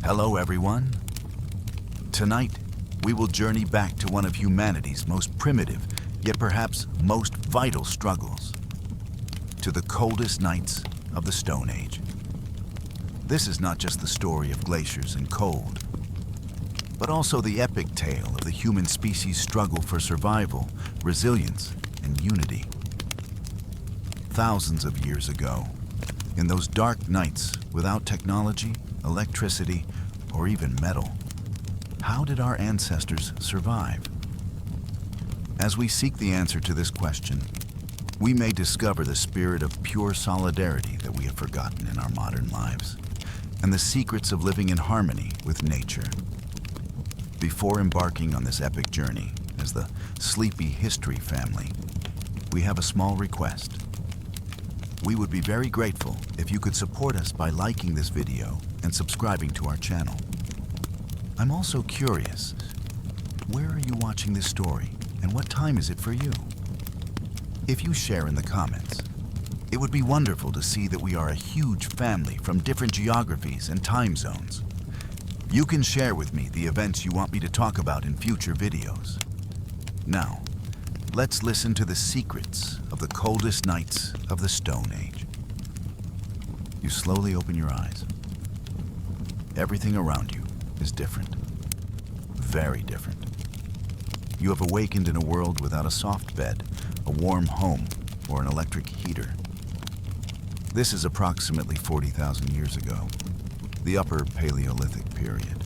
Hello, everyone. Tonight, we will journey back to one of humanity's most primitive, yet perhaps most vital struggles, to the coldest nights of the Stone Age. This is not just the story of glaciers and cold, but also the epic tale of the human species' struggle for survival, resilience, and unity. Thousands of years ago, in those dark nights without technology, electricity, or even metal, how did our ancestors survive? As we seek the answer to this question, we may discover the spirit of pure solidarity that we have forgotten in our modern lives, and the secrets of living in harmony with nature. Before embarking on this epic journey as the Sleepy History family, we have a small request. We would be very grateful if you could support us by liking this video and subscribing to our channel. I'm also curious, where are you watching this story and what time is it for you? If you share in the comments, it would be wonderful to see that we are a huge family from different geographies and time zones. You can share with me the events you want me to talk about in future videos. Now, let's listen to the secrets of the coldest nights of the Stone Age. You slowly open your eyes. Everything around you is different. Very different. You have awakened in a world without a soft bed, a warm home, or an electric heater. This is approximately 40,000 years ago, the Upper Paleolithic period.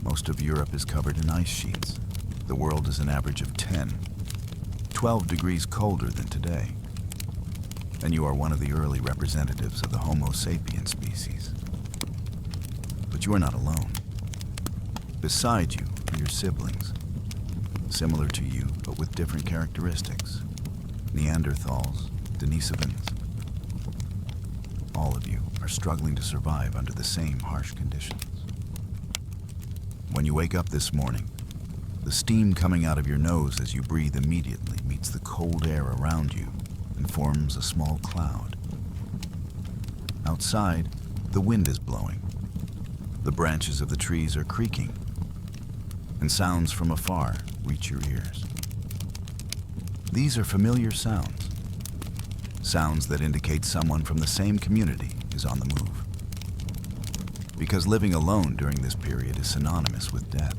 Most of Europe is covered in ice sheets. The world is an average of 12 degrees colder than today. And you are one of the early representatives of the Homo sapiens species. But you are not alone. Beside you are your siblings, similar to you but with different characteristics. Neanderthals, Denisovans. All of you are struggling to survive under the same harsh conditions. When you wake up this morning, the steam coming out of your nose as you breathe immediately meets the cold air around you and forms a small cloud. Outside, the wind is blowing. The branches of the trees are creaking, and sounds from afar reach your ears. These are familiar sounds. Sounds that indicate someone from the same community is on the move. Because living alone during this period is synonymous with death.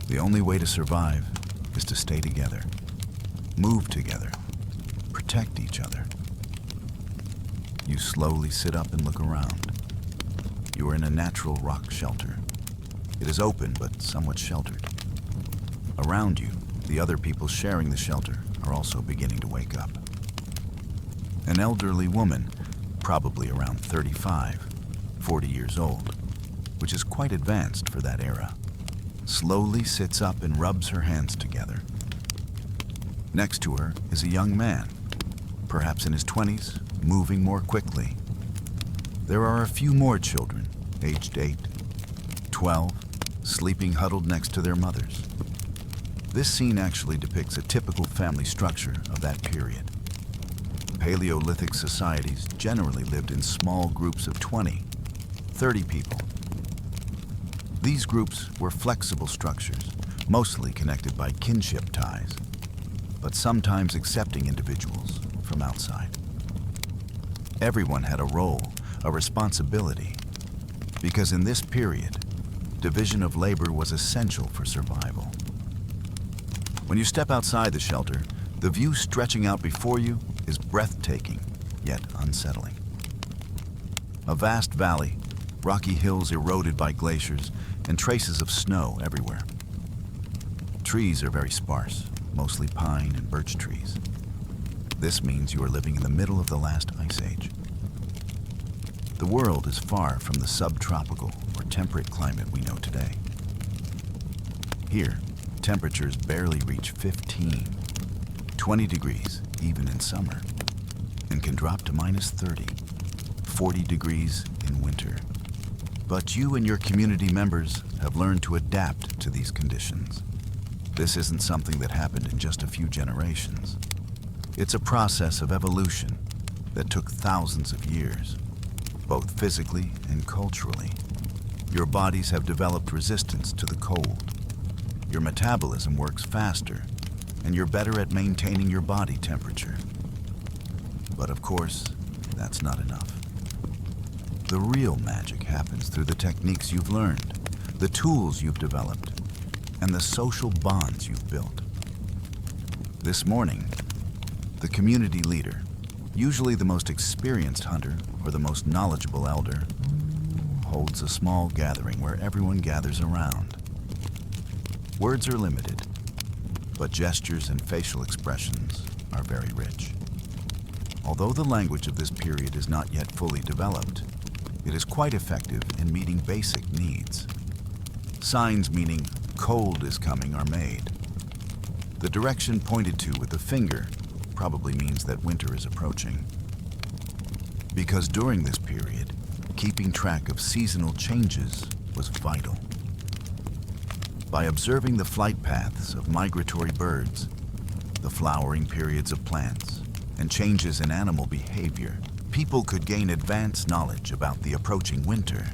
The only way to survive is to stay together, move together, protect each other. You slowly sit up and look around. You are in a natural rock shelter. It is open but somewhat sheltered. Around you, the other people sharing the shelter are also beginning to wake up. An elderly woman, probably around 35, 40 years old, which is quite advanced for that era, slowly sits up and rubs her hands together. Next to her is a young man, perhaps in his 20s, moving more quickly. There are a few more children, aged 8, 12, sleeping huddled next to their mothers. This scene actually depicts a typical family structure of that period. Paleolithic societies generally lived in small groups of 20, 30 people. These groups were flexible structures, mostly connected by kinship ties, but sometimes accepting individuals from outside. Everyone had a role, a responsibility, because in this period, division of labor was essential for survival. When you step outside the shelter, the view stretching out before you is breathtaking, yet unsettling. A vast valley, rocky hills eroded by glaciers, and traces of snow everywhere. Trees are very sparse, mostly pine and birch trees. This means you are living in the middle of the last ice age. The world is far from the subtropical or temperate climate we know today. Here, temperatures barely reach 15, 20 degrees even in summer, and can drop to minus 30, 40 degrees in winter. But you and your community members have learned to adapt to these conditions. This isn't something that happened in just a few generations. It's a process of evolution that took thousands of years. both physically and culturally. Your bodies have developed resistance to the cold. Your metabolism works faster, and you're better at maintaining your body temperature. But of course, that's not enough. The real magic happens through the techniques you've learned, the tools you've developed, and the social bonds you've built. This morning, the community leader, usually the most experienced hunter or the most knowledgeable elder, holds a small gathering where everyone gathers around. Words are limited, but gestures and facial expressions are very rich. Although the language of this period is not yet fully developed, it is quite effective in meeting basic needs. Signs meaning cold is coming are made. The direction pointed to with the finger probably means that winter is approaching. Because during this period, keeping track of seasonal changes was vital. By observing the flight paths of migratory birds, the flowering periods of plants, and changes in animal behavior, people could gain advanced knowledge about the approaching winter.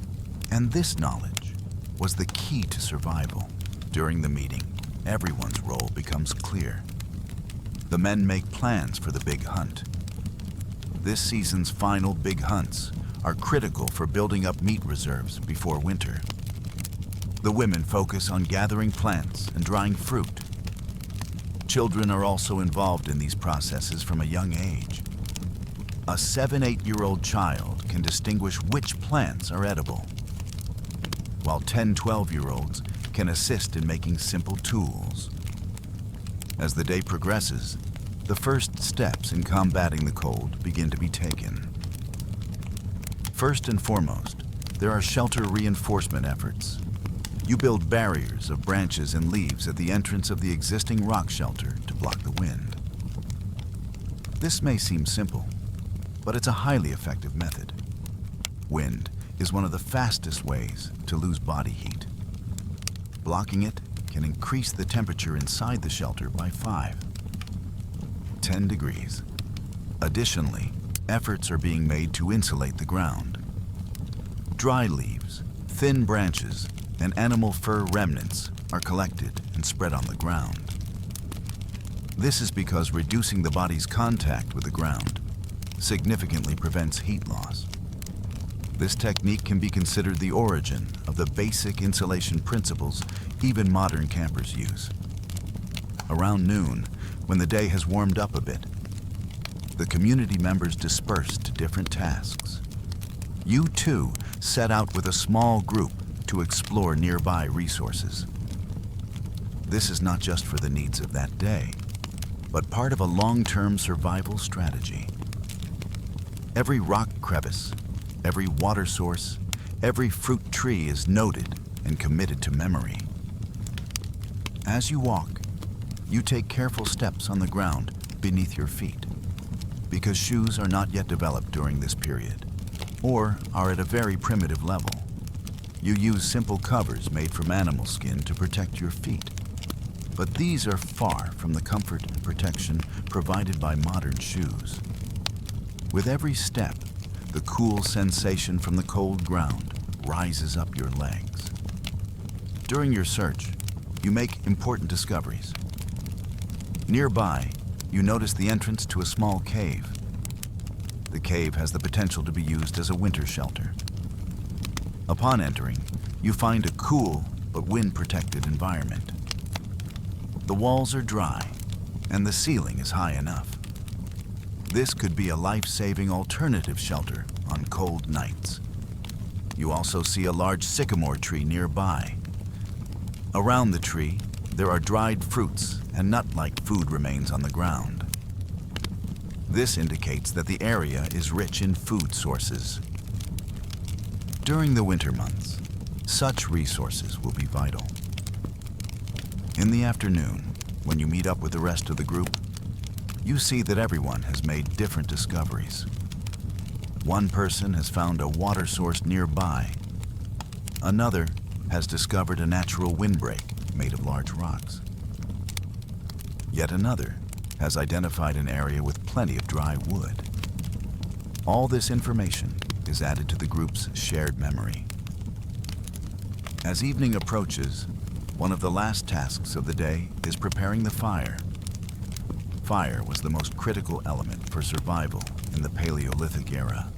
And this knowledge was the key to survival. During the meeting, everyone's role becomes clear. The men make plans for the big hunt. This season's final big hunts are critical for building up meat reserves before winter. The women focus on gathering plants and drying fruit. Children are also involved in these processes from a young age. A 7-8-year-old child can distinguish which plants are edible, while 10-12-year-olds can assist in making simple tools. As the day progresses, the first steps in combating the cold begin to be taken. First and foremost, there are shelter reinforcement efforts. You build barriers of branches and leaves at the entrance of the existing rock shelter to block the wind. This may seem simple, but it's a highly effective method. Wind is one of the fastest ways to lose body heat. Blocking it can increase the temperature inside the shelter by 10 degrees. Additionally, efforts are being made to insulate the ground. Dry leaves, thin branches, and animal fur remnants are collected and spread on the ground. This is because reducing the body's contact with the ground significantly prevents heat loss. This technique can be considered the origin of the basic insulation principles even modern campers use. Around noon, when the day has warmed up a bit, the community members disperse to different tasks. You too set out with a small group to explore nearby resources. This is not just for the needs of that day, but part of a long-term survival strategy. Every rock crevice, every water source, every fruit tree is noted and committed to memory. As you walk, you take careful steps on the ground beneath your feet, because shoes are not yet developed during this period, or are at a very primitive level. You use simple covers made from animal skin to protect your feet, but these are far from the comfort and protection provided by modern shoes. With every step, the cool sensation from the cold ground rises up your legs. During your search, you make important discoveries. Nearby, you notice the entrance to a small cave. The cave has the potential to be used as a winter shelter. Upon entering, you find a cool but wind-protected environment. The walls are dry, and the ceiling is high enough. This could be a life-saving alternative shelter on cold nights. You also see a large sycamore tree nearby. Around the tree, there are dried fruits and nut-like food remains on the ground. This indicates that the area is rich in food sources. During the winter months, such resources will be vital. In the afternoon, when you meet up with the rest of the group, you see that everyone has made different discoveries. One person has found a water source nearby. Another has discovered a natural windbreak made of large rocks. Yet another has identified an area with plenty of dry wood. All this information is added to the group's shared memory. As evening approaches, one of the last tasks of the day is preparing the fire. Fire was the most critical element for survival in the Paleolithic era.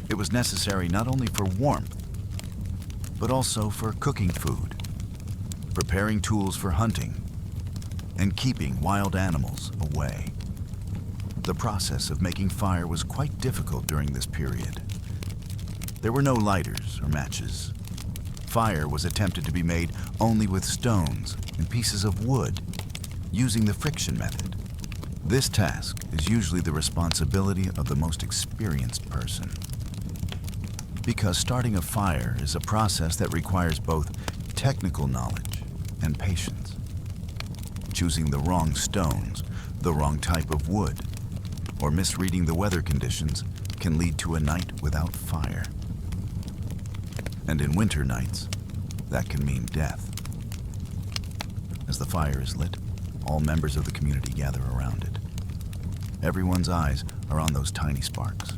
It was necessary not only for warmth, but also for cooking food, preparing tools for hunting, and keeping wild animals away. The process of making fire was quite difficult during this period. There were no lighters or matches. Fire was attempted to be made only with stones and pieces of wood, using the friction method. This task is usually the responsibility of the most experienced person, because starting a fire is a process that requires both technical knowledge and patience. Choosing the wrong stones, the wrong type of wood, or misreading the weather conditions can lead to a night without fire. And in winter nights, that can mean death. As the fire is lit, all members of the community gather around it. Everyone's eyes are on those tiny sparks,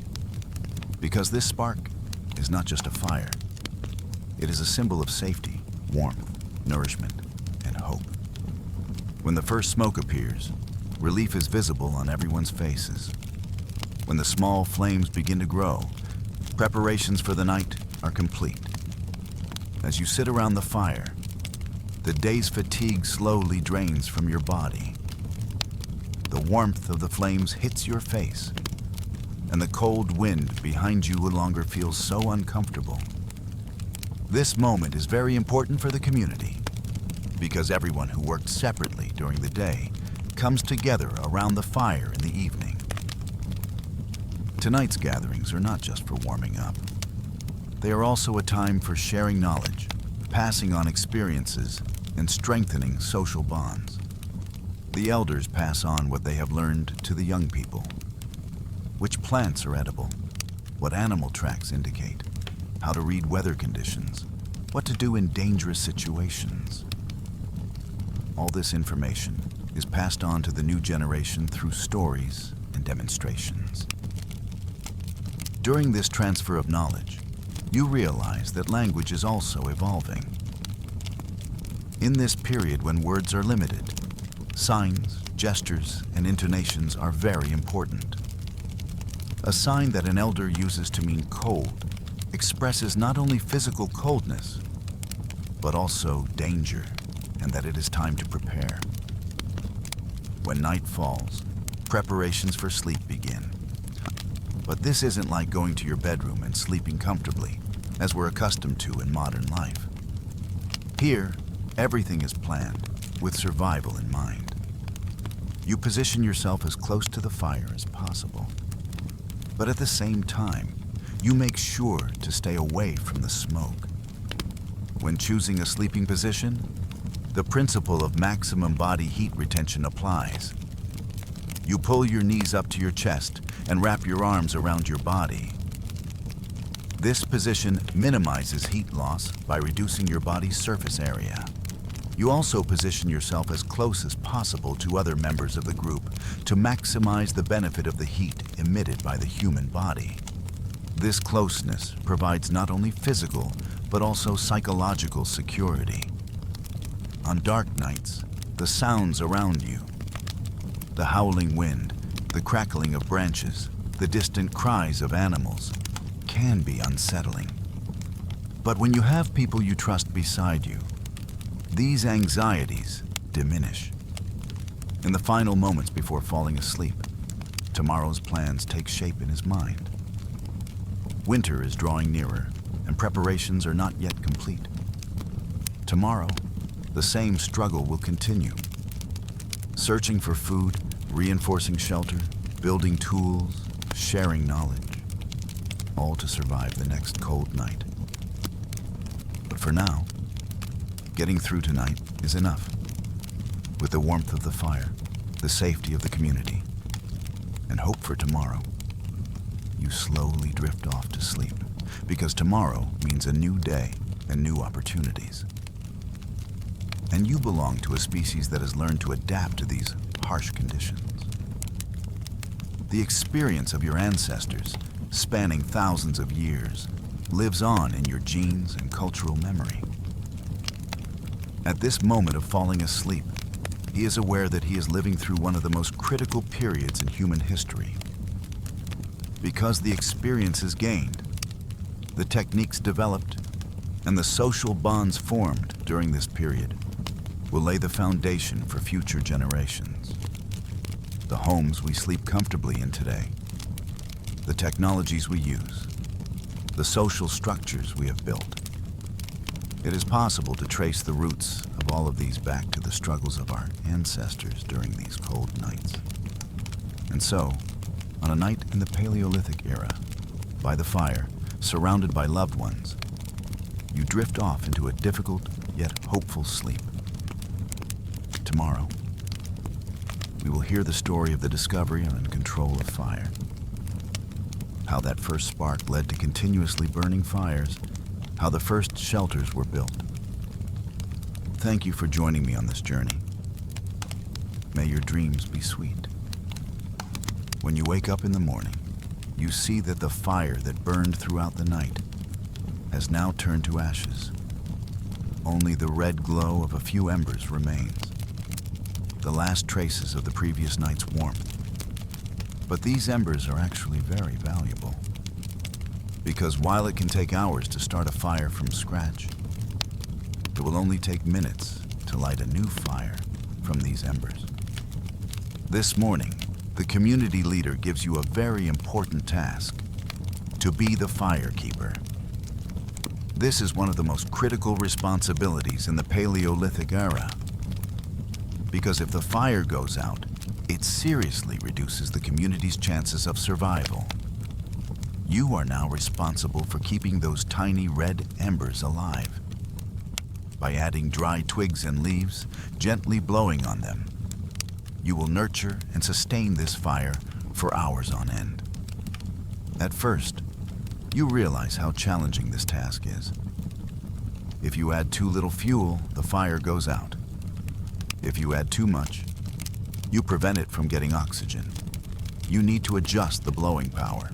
because this spark is not just a fire. It is a symbol of safety, warmth, nourishment, and hope. When the first smoke appears, relief is visible on everyone's faces. When the small flames begin to grow, preparations for the night are complete. As you sit around the fire, the day's fatigue slowly drains from your body. The warmth of the flames hits your face, and the cold wind behind you no longer feels so uncomfortable. This moment is very important for the community, because everyone who worked separately during the day comes together around the fire in the evening. Tonight's gatherings are not just for warming up. They are also a time for sharing knowledge, passing on experiences, and strengthening social bonds. The elders pass on what they have learned to the young people. Which plants are edible, what animal tracks indicate, how to read weather conditions, what to do in dangerous situations. All this information is passed on to the new generation through stories and demonstrations. During this transfer of knowledge, you realize that language is also evolving. In this period when words are limited, signs, gestures, and intonations are very important. A sign that an elder uses to mean cold expresses not only physical coldness, but also danger, and that it is time to prepare. When night falls, preparations for sleep begin. But this isn't like going to your bedroom and sleeping comfortably, as we're accustomed to in modern life. Here, everything is planned, with survival in mind. You position yourself as close to the fire as possible. But at the same time, you make sure to stay away from the smoke. When choosing a sleeping position, the principle of maximum body heat retention applies. You pull your knees up to your chest and wrap your arms around your body. This position minimizes heat loss by reducing your body's surface area. You also position yourself as close as possible to other members of the group to maximize the benefit of the heat emitted by the human body. This closeness provides not only physical, but also psychological security. On dark nights, the sounds around you, the howling wind, the crackling of branches, the distant cries of animals, can be unsettling. But when you have people you trust beside you, these anxieties diminish. In the final moments before falling asleep, tomorrow's plans take shape in his mind. Winter is drawing nearer, and preparations are not yet complete. Tomorrow, the same struggle will continue. Searching for food, reinforcing shelter, building tools, sharing knowledge, all to survive the next cold night. But for now, getting through tonight is enough. With the warmth of the fire, the safety of the community, and hope for tomorrow, you slowly drift off to sleep, because tomorrow means a new day and new opportunities. And you belong to a species that has learned to adapt to these harsh conditions. The experience of your ancestors spanning thousands of years, lives on in your genes and cultural memory. At this moment of falling asleep, he is aware that he is living through one of the most critical periods in human history. Because the experiences gained, the techniques developed, and the social bonds formed during this period will lay the foundation for future generations. The homes we sleep comfortably in today, the technologies we use, the social structures we have built. It is possible to trace the roots of all of these back to the struggles of our ancestors during these cold nights. And so, on a night in the Paleolithic era, by the fire, surrounded by loved ones, you drift off into a difficult yet hopeful sleep. Tomorrow, we will hear the story of the discovery and control of fire. How that first spark led to continuously burning fires, how the first shelters were built. Thank you for joining me on this journey. May your dreams be sweet. When you wake up in the morning, you see that the fire that burned throughout the night has now turned to ashes. Only the red glow of a few embers remains, the last traces of the previous night's warmth. But these embers are actually very valuable, because while it can take hours to start a fire from scratch, it will only take minutes to light a new fire from these embers. This morning, the community leader gives you a very important task: to be the fire keeper. This is one of the most critical responsibilities in the Paleolithic era, because if the fire goes out, it seriously reduces the community's chances of survival. You are now responsible for keeping those tiny red embers alive. By adding dry twigs and leaves, gently blowing on them, you will nurture and sustain this fire for hours on end. At first, you realize how challenging this task is. If you add too little fuel, the fire goes out. If you add too much, you prevent it from getting oxygen. You need to adjust the blowing power.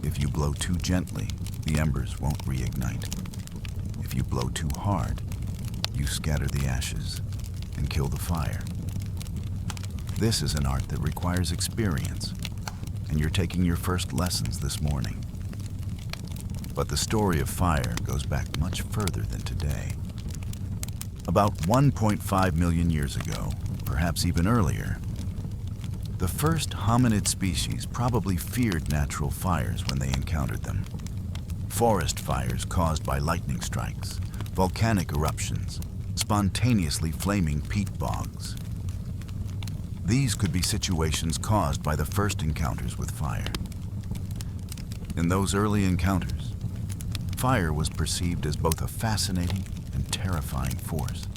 If you blow too gently, the embers won't reignite. If you blow too hard, you scatter the ashes and kill the fire. This is an art that requires experience, and you're taking your first lessons this morning. But the story of fire goes back much further than today. About 1.5 million years ago, perhaps even earlier, the first hominid species probably feared natural fires when they encountered them. Forest fires caused by lightning strikes, volcanic eruptions, spontaneously flaming peat bogs. These could be situations caused by the first encounters with fire. In those early encounters, fire was perceived as both a fascinating and terrifying force.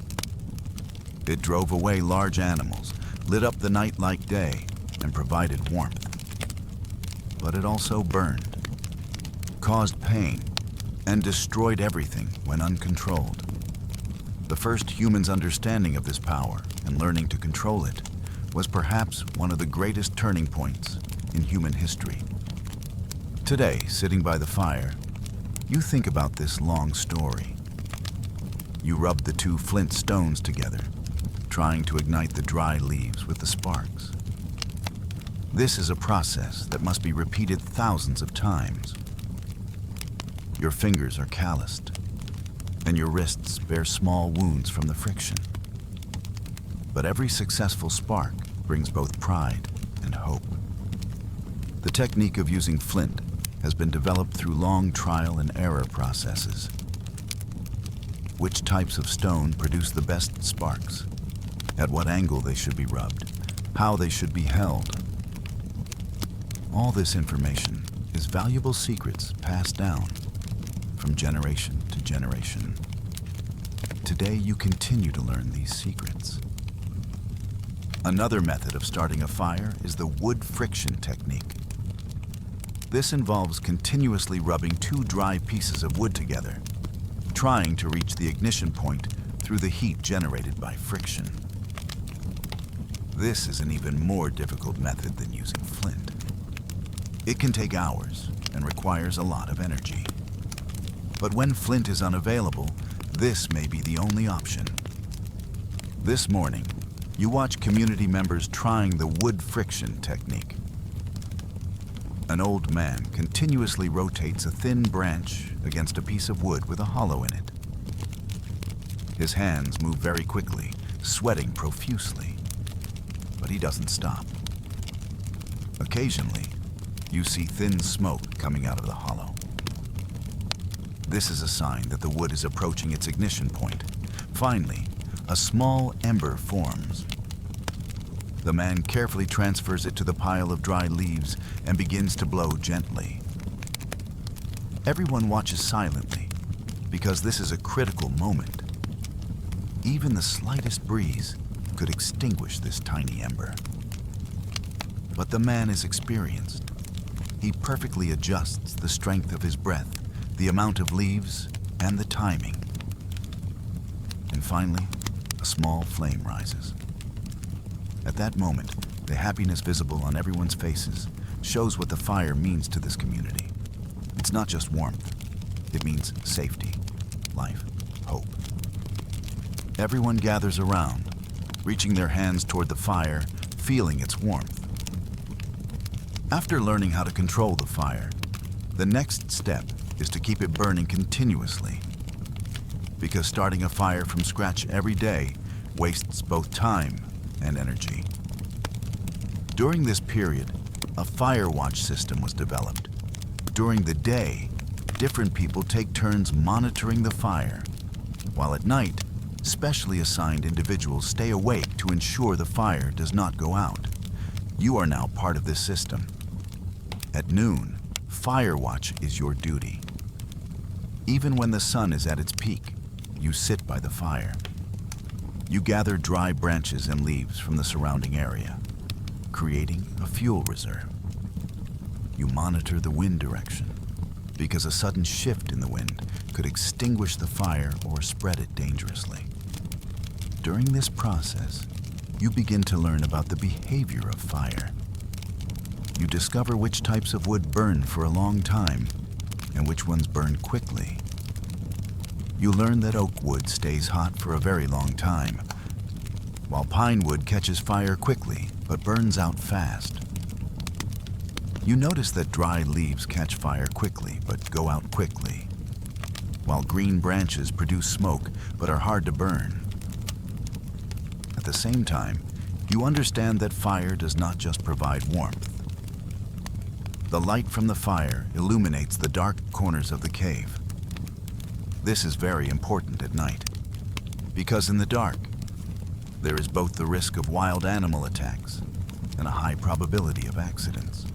It drove away large animals, lit up the night like day, and provided warmth. But it also burned, caused pain, and destroyed everything when uncontrolled. The first human's understanding of this power and learning to control it was perhaps one of the greatest turning points in human history. Today, sitting by the fire, you think about this long story. You rub the two flint stones together, trying to ignite the dry leaves with the sparks. This is a process that must be repeated thousands of times. Your fingers are calloused, and your wrists bear small wounds from the friction. But every successful spark brings both pride and hope. The technique of using flint has been developed through long trial and error processes. Which types of stone produce the best sparks, at what angle they should be rubbed, how they should be held. All this information is valuable secrets passed down from generation to generation. Today, you continue to learn these secrets. Another method of starting a fire is the wood friction technique. This involves continuously rubbing two dry pieces of wood together, trying to reach the ignition point through the heat generated by friction. This is an even more difficult method than using flint. It can take hours, and requires a lot of energy. But when flint is unavailable, this may be the only option. This morning, you watch community members trying the wood friction technique. An old man continuously rotates a thin branch against a piece of wood with a hollow in it. His hands move very quickly, sweating profusely, but he doesn't stop. Occasionally, you see thin smoke coming out of the hollow. This is a sign that the wood is approaching its ignition point. Finally, a small ember forms. The man carefully transfers it to the pile of dry leaves and begins to blow gently. Everyone watches silently because this is a critical moment. Even the slightest breeze could extinguish this tiny ember. But the man is experienced. He perfectly adjusts the strength of his breath, the amount of leaves, and the timing. And finally, a small flame rises. At that moment, the happiness visible on everyone's faces shows what the fire means to this community. It's not just warmth. It means safety, life, hope. Everyone gathers around, reaching their hands toward the fire, feeling its warmth. After learning how to control the fire, the next step is to keep it burning continuously. Because starting a fire from scratch every day wastes both time and energy. During this period, a fire watch system was developed. During the day, different people take turns monitoring the fire, while at night, specially assigned individuals stay awake to ensure the fire does not go out. You are now part of this system. At noon, fire watch is your duty. Even when the sun is at its peak, you sit by the fire. You gather dry branches and leaves from the surrounding area, creating a fuel reserve. You monitor the wind direction, because a sudden shift in the wind could extinguish the fire or spread it dangerously. During this process, you begin to learn about the behavior of fire. You discover which types of wood burn for a long time and which ones burn quickly. You learn that oak wood stays hot for a very long time, while pine wood catches fire quickly but burns out fast. You notice that dry leaves catch fire quickly but go out quickly, while green branches produce smoke but are hard to burn. At the same time, you understand that fire does not just provide warmth. The light from the fire illuminates the dark corners of the cave. This is very important at night, because in the dark, there is both the risk of wild animal attacks and a high probability of accidents.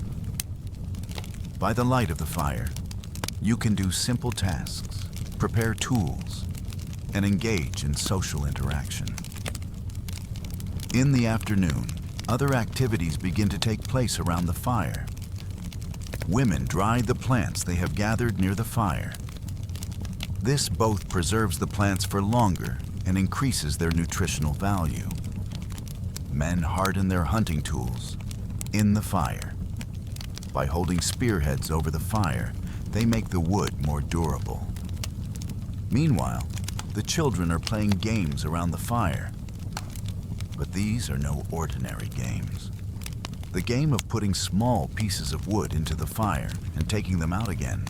By the light of the fire, you can do simple tasks, prepare tools, and engage in social interaction. In the afternoon, other activities begin to take place around the fire. Women dry the plants they have gathered near the fire. This both preserves the plants for longer and increases their nutritional value. Men harden their hunting tools in the fire. By holding spearheads over the fire, they make the wood more durable. Meanwhile, the children are playing games around the fire. But these are no ordinary games. The game of putting small pieces of wood into the fire and taking them out again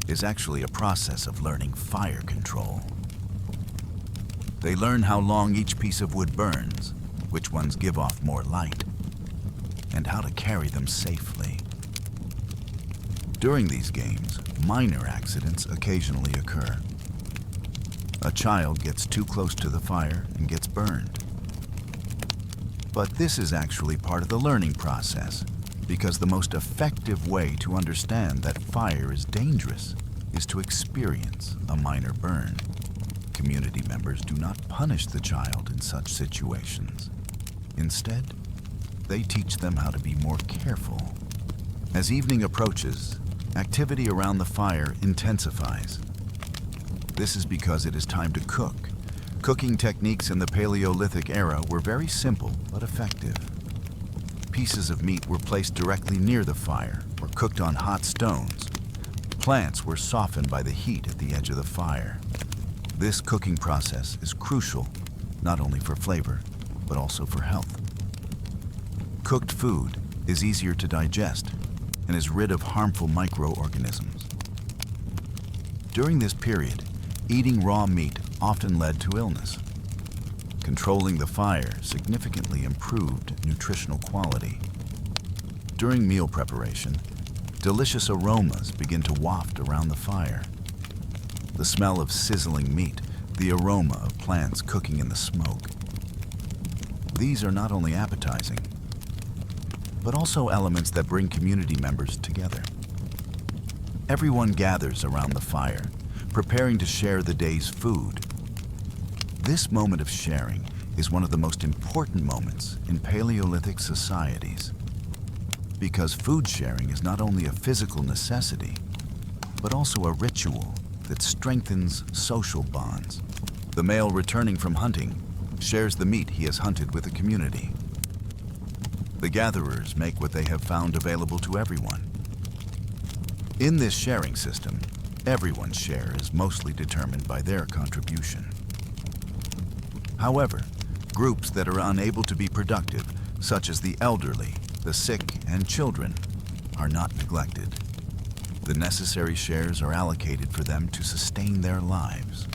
is actually a process of learning fire control. They learn how long each piece of wood burns, which ones give off more light, and how to carry them safely. During these games, minor accidents occasionally occur. A child gets too close to the fire and gets burned. But this is actually part of the learning process, because the most effective way to understand that fire is dangerous is to experience a minor burn. Community members do not punish the child in such situations. Instead, they teach them how to be more careful. As evening approaches, activity around the fire intensifies. This is because it is time to cook. Cooking techniques in the Paleolithic era were very simple but effective. Pieces of meat were placed directly near the fire or cooked on hot stones, Plants were softened by the heat at the edge of the fire. This cooking process is crucial, not only for flavor, but also for health. Cooked food is easier to digest and is rid of harmful microorganisms. During this period, eating raw meat often led to illness. Controlling the fire significantly improved nutritional quality. During meal preparation, delicious aromas begin to waft around the fire. The smell of sizzling meat, the aroma of plants cooking in the smoke. These are not only appetizing, but also elements that bring community members together. Everyone gathers around the fire, preparing to share the day's food. This moment of sharing is one of the most important moments in Paleolithic societies, because food sharing is not only a physical necessity, but also a ritual that strengthens social bonds. The male returning from hunting shares the meat he has hunted with the community. The gatherers make what they have found available to everyone. In this sharing system, everyone's share is mostly determined by their contribution. However, groups that are unable to be productive, such as the elderly, the sick, and children, are not neglected. The necessary shares are allocated for them to sustain their lives.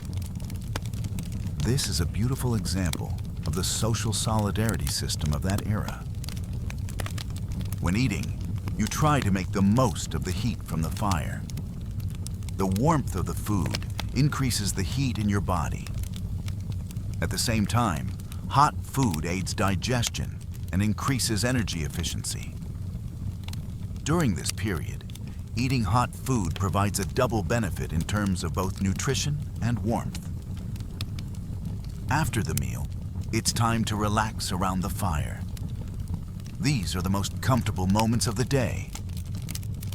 This is a beautiful example of the social solidarity system of that era. When eating, you try to make the most of the heat from the fire. The warmth of the food increases the heat in your body. At the same time, hot food aids digestion and increases energy efficiency. During this period, eating hot food provides a double benefit in terms of both nutrition and warmth. After the meal, it's time to relax around the fire. These are the most comfortable moments of the day.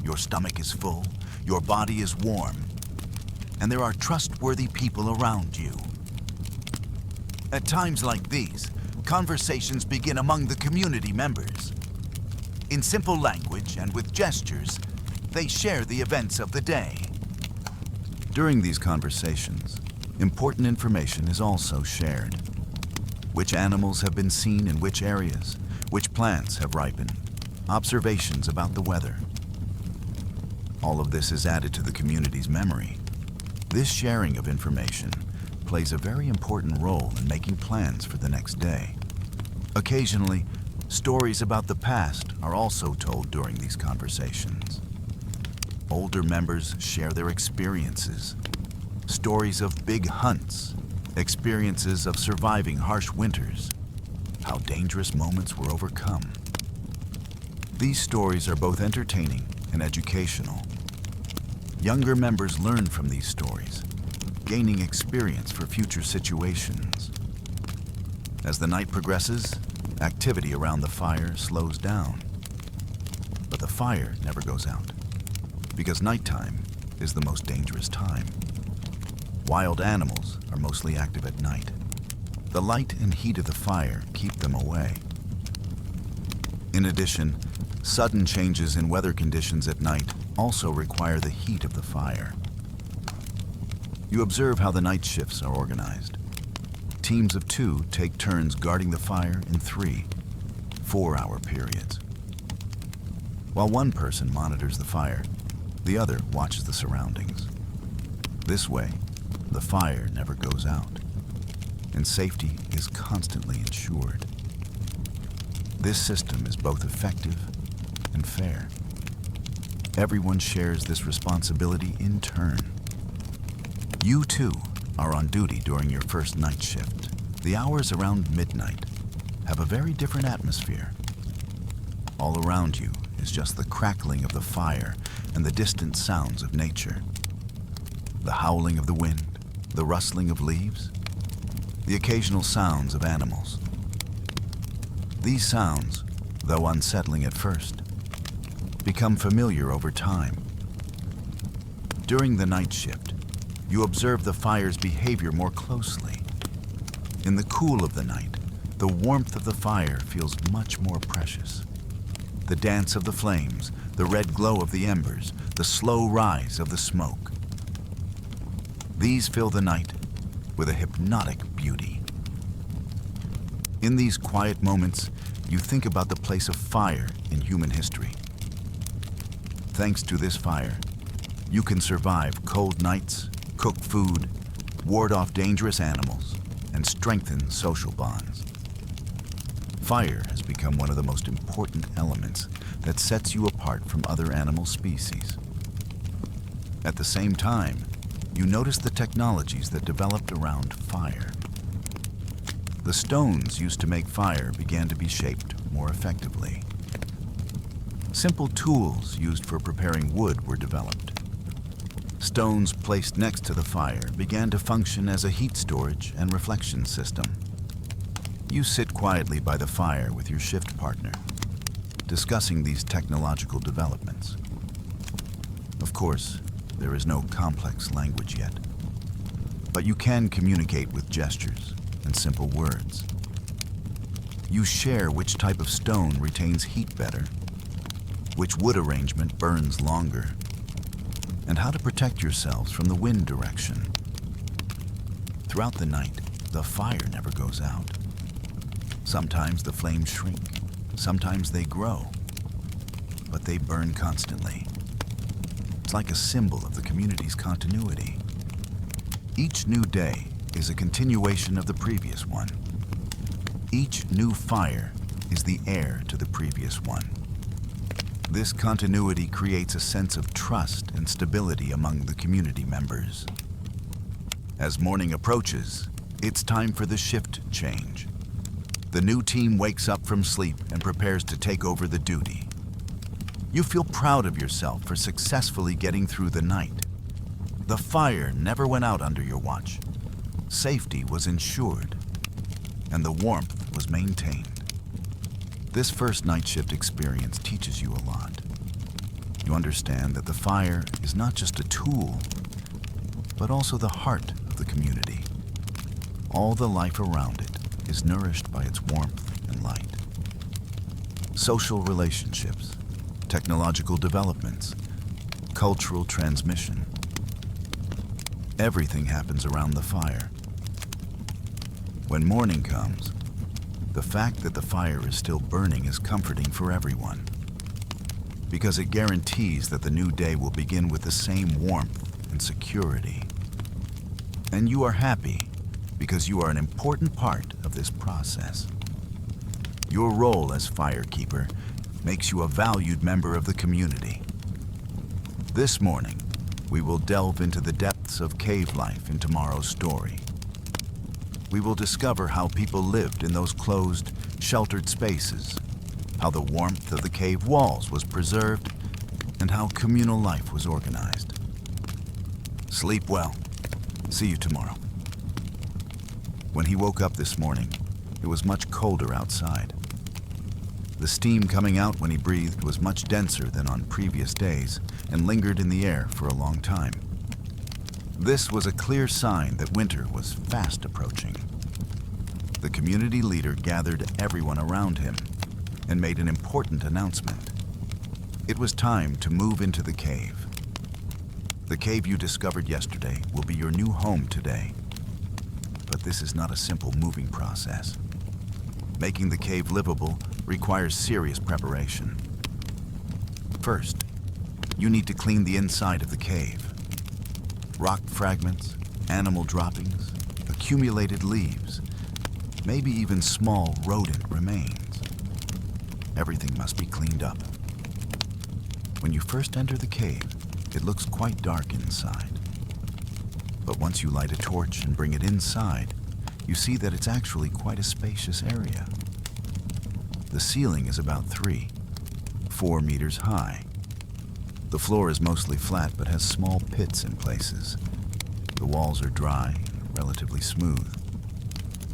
Your stomach is full, your body is warm, and there are trustworthy people around you. At times like these, conversations begin among the community members. In simple language and with gestures, they share the events of the day. During these conversations, important information is also shared. Which animals have been seen in which areas, which plants have ripened, observations about the weather. All of this is added to the community's memory. This sharing of information plays a very important role in making plans for the next day. Occasionally, stories about the past are also told during these conversations. Older members share their experiences, stories of big hunts, experiences of surviving harsh winters, how dangerous moments were overcome. These stories are both entertaining and educational. Younger members learn from these stories, gaining experience for future situations. As the night progresses, activity around the fire slows down. But the fire never goes out, because nighttime is the most dangerous time. Wild animals are mostly active at night. The light and heat of the fire keep them away. In addition, sudden changes in weather conditions at night also require the heat of the fire. You observe how the night shifts are organized. Teams of 2 take turns guarding the fire in 3 4-hour periods. While one person monitors the fire, the other watches the surroundings. This way, the fire never goes out, and safety is constantly ensured. This system is both effective and fair. Everyone shares this responsibility in turn. You too are on duty during your first night shift. The hours around midnight have a very different atmosphere. All around you is just the crackling of the fire and the distant sounds of nature. The howling of the wind, the rustling of leaves, the occasional sounds of animals. These sounds, though unsettling at first, become familiar over time. During the night shift, you observe the fire's behavior more closely. In the cool of the night, the warmth of the fire feels much more precious. the dance of the flames, the red glow of the embers, the slow rise of the smoke. These fill the night with a hypnotic beauty. In these quiet moments, you think about the place of fire in human history. Thanks to this fire, you can survive cold nights, cook food, ward off dangerous animals, and strengthen social bonds. Fire has become one of the most important elements that sets you apart from other animal species. At the same time, you notice the technologies that developed around fire. The stones used to make fire began to be shaped more effectively. Simple tools used for preparing wood were developed. Stones placed next to the fire began to function as a heat storage and reflection system. You sit quietly by the fire with your shift partner, discussing these technological developments. Of course, there is no complex language yet, but you can communicate with gestures and simple words. You share which type of stone retains heat better, which wood arrangement burns longer, and how to protect yourselves from the wind direction. Throughout the night, the fire never goes out. Sometimes the flames shrink, sometimes they grow, but they burn constantly. It's like a symbol of the community's continuity. Each new day is a continuation of the previous one. Each new fire is the heir to the previous one. This continuity creates a sense of trust and stability among the community members. As morning approaches, it's time for the shift change. The new team wakes up from sleep and prepares to take over the duty. You feel proud of yourself for successfully getting through the night. The fire never went out under your watch. Safety was ensured, and the warmth was maintained. This first night shift experience teaches you a lot. You understand that the fire is not just a tool, but also the heart of the community. All the life around it is nourished by its warmth and light. Social relationships, technological developments, cultural transmission. Everything happens around the fire. When morning comes, the fact that the fire is still burning is comforting for everyone, because it guarantees that the new day will begin with the same warmth and security. And you are happy because you are an important part of this process. Your role as firekeeper makes you a valued member of the community. This morning, we will delve into the depths of cave life in tomorrow's story. We will discover how people lived in those closed, sheltered spaces, how the warmth of the cave walls was preserved, and how communal life was organized. Sleep well. See you tomorrow. When he woke up this morning, it was much colder outside. The steam coming out when he breathed was much denser than on previous days and lingered in the air for a long time. This was a clear sign that winter was fast approaching. The community leader gathered everyone around him and made an important announcement. It was time to move into the cave. The cave you discovered yesterday will be your new home today. But this is not a simple moving process. Making the cave livable requires serious preparation. First, you need to clean the inside of the cave. Rock fragments, animal droppings, accumulated leaves, maybe even small rodent remains. Everything must be cleaned up. When you first enter the cave, it looks quite dark inside. But once you light a torch and bring it inside, you see that it's actually quite a spacious area. The ceiling is about 4 meters high. The floor is mostly flat but has small pits in places. The walls are dry and relatively smooth.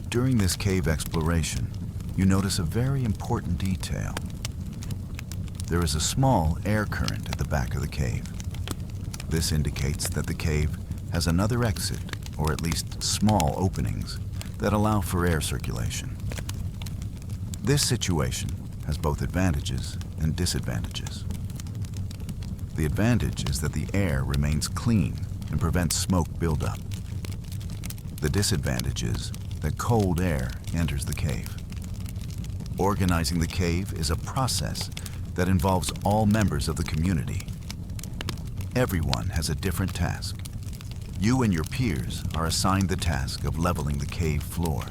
During this cave exploration, you notice a very important detail. There is a small air current at the back of the cave. This indicates that the cave has another exit, or at least small openings, that allow for air circulation. This situation has both advantages and disadvantages. The advantage is that the air remains clean and prevents smoke buildup. The disadvantage is that cold air enters the cave. Organizing the cave is a process that involves all members of the community. Everyone has a different task. You and your peers are assigned the task of leveling the cave floor.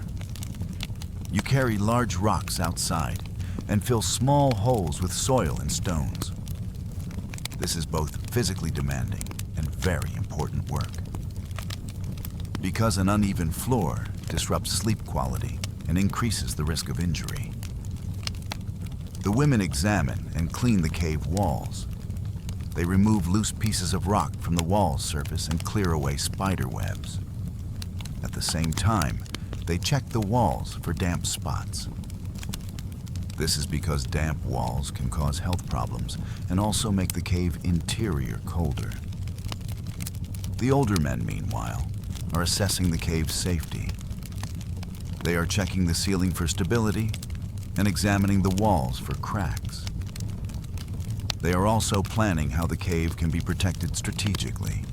You carry large rocks outside and fill small holes with soil and stones. This is both physically demanding and very important work. Because an uneven floor disrupts sleep quality and increases the risk of injury. The women examine and clean the cave walls. They remove loose pieces of rock from the wall's surface and clear away spider webs. At the same time, they check the walls for damp spots. This is because damp walls can cause health problems and also make the cave interior colder. The older men, meanwhile, are assessing the cave's safety. They are checking the ceiling for stability and examining the walls for cracks. They are also planning how the cave can be protected strategically.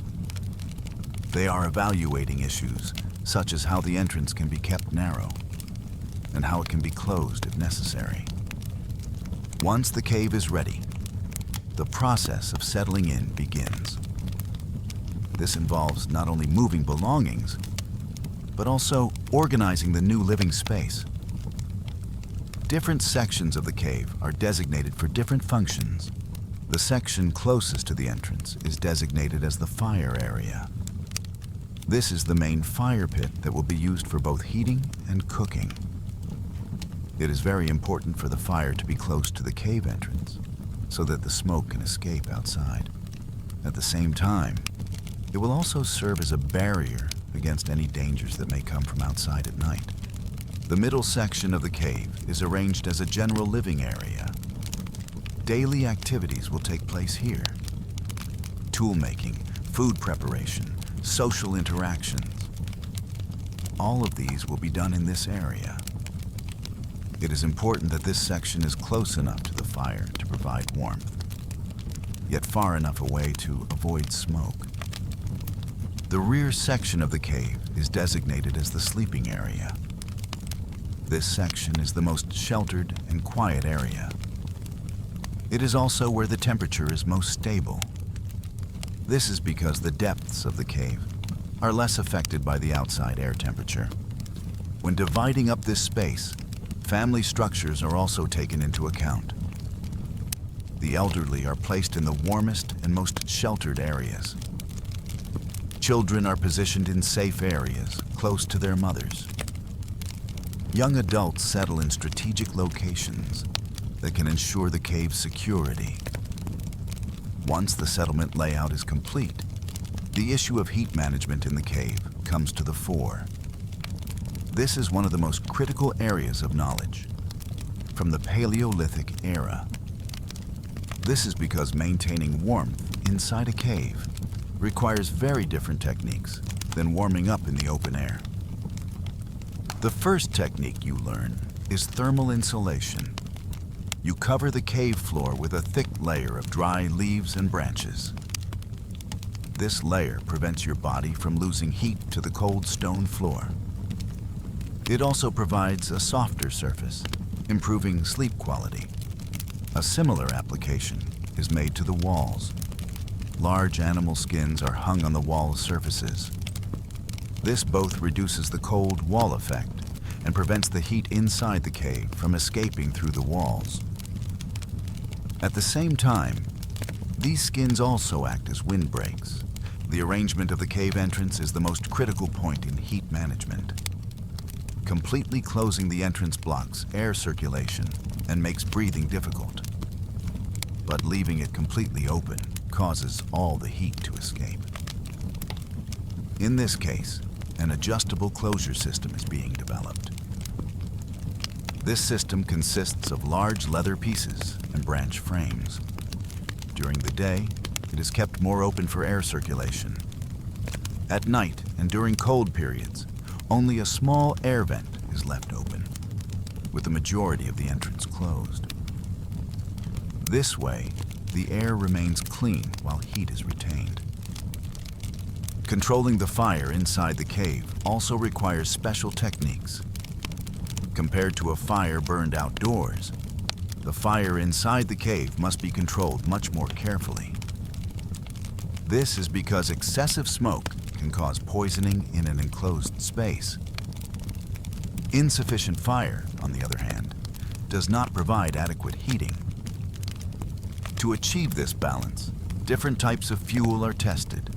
They are evaluating issues such as how the entrance can be kept narrow and how it can be closed if necessary. Once the cave is ready, the process of settling in begins. This involves not only moving belongings, but also organizing the new living space. Different sections of the cave are designated for different functions. The section closest to the entrance is designated as the fire area. This is the main fire pit that will be used for both heating and cooking. It is very important for the fire to be close to the cave entrance so that the smoke can escape outside. At the same time, it will also serve as a barrier against any dangers that may come from outside at night. The middle section of the cave is arranged as a general living area. Daily activities will take place here. Tool making, food preparation, social interactions. All of these will be done in this area. It is important that this section is close enough to the fire to provide warmth, yet far enough away to avoid smoke. The rear section of the cave is designated as the sleeping area. This section is the most sheltered and quiet area. It is also where the temperature is most stable. This is because the depths of the cave are less affected by the outside air temperature. When dividing up this space, family structures are also taken into account. The elderly are placed in the warmest and most sheltered areas. Children are positioned in safe areas, close to their mothers. Young adults settle in strategic locations that can ensure the cave's security. Once the settlement layout is complete, the issue of heat management in the cave comes to the fore. This is one of the most critical areas of knowledge from the Paleolithic era. This is because maintaining warmth inside a cave requires very different techniques than warming up in the open air. The first technique you learn is thermal insulation. You cover the cave floor with a thick layer of dry leaves and branches. This layer prevents your body from losing heat to the cold stone floor. It also provides a softer surface, improving sleep quality. A similar application is made to the walls. Large animal skins are hung on the wall surfaces. This both reduces the cold wall effect and prevents the heat inside the cave from escaping through the walls. At the same time, these skins also act as windbreaks. The arrangement of the cave entrance is the most critical point in heat management. Completely closing the entrance blocks air circulation and makes breathing difficult. But leaving it completely open causes all the heat to escape. In this case, an adjustable closure system is being developed. This system consists of large leather pieces and branch frames. During the day, it is kept more open for air circulation. At night and during cold periods, only a small air vent is left open, with the majority of the entrance closed. This way, the air remains clean while heat is retained. Controlling the fire inside the cave also requires special techniques. Compared to a fire burned outdoors, the fire inside the cave must be controlled much more carefully. This is because excessive smoke can cause poisoning in an enclosed space. Insufficient fire, on the other hand, does not provide adequate heating. To achieve this balance, different types of fuel are tested.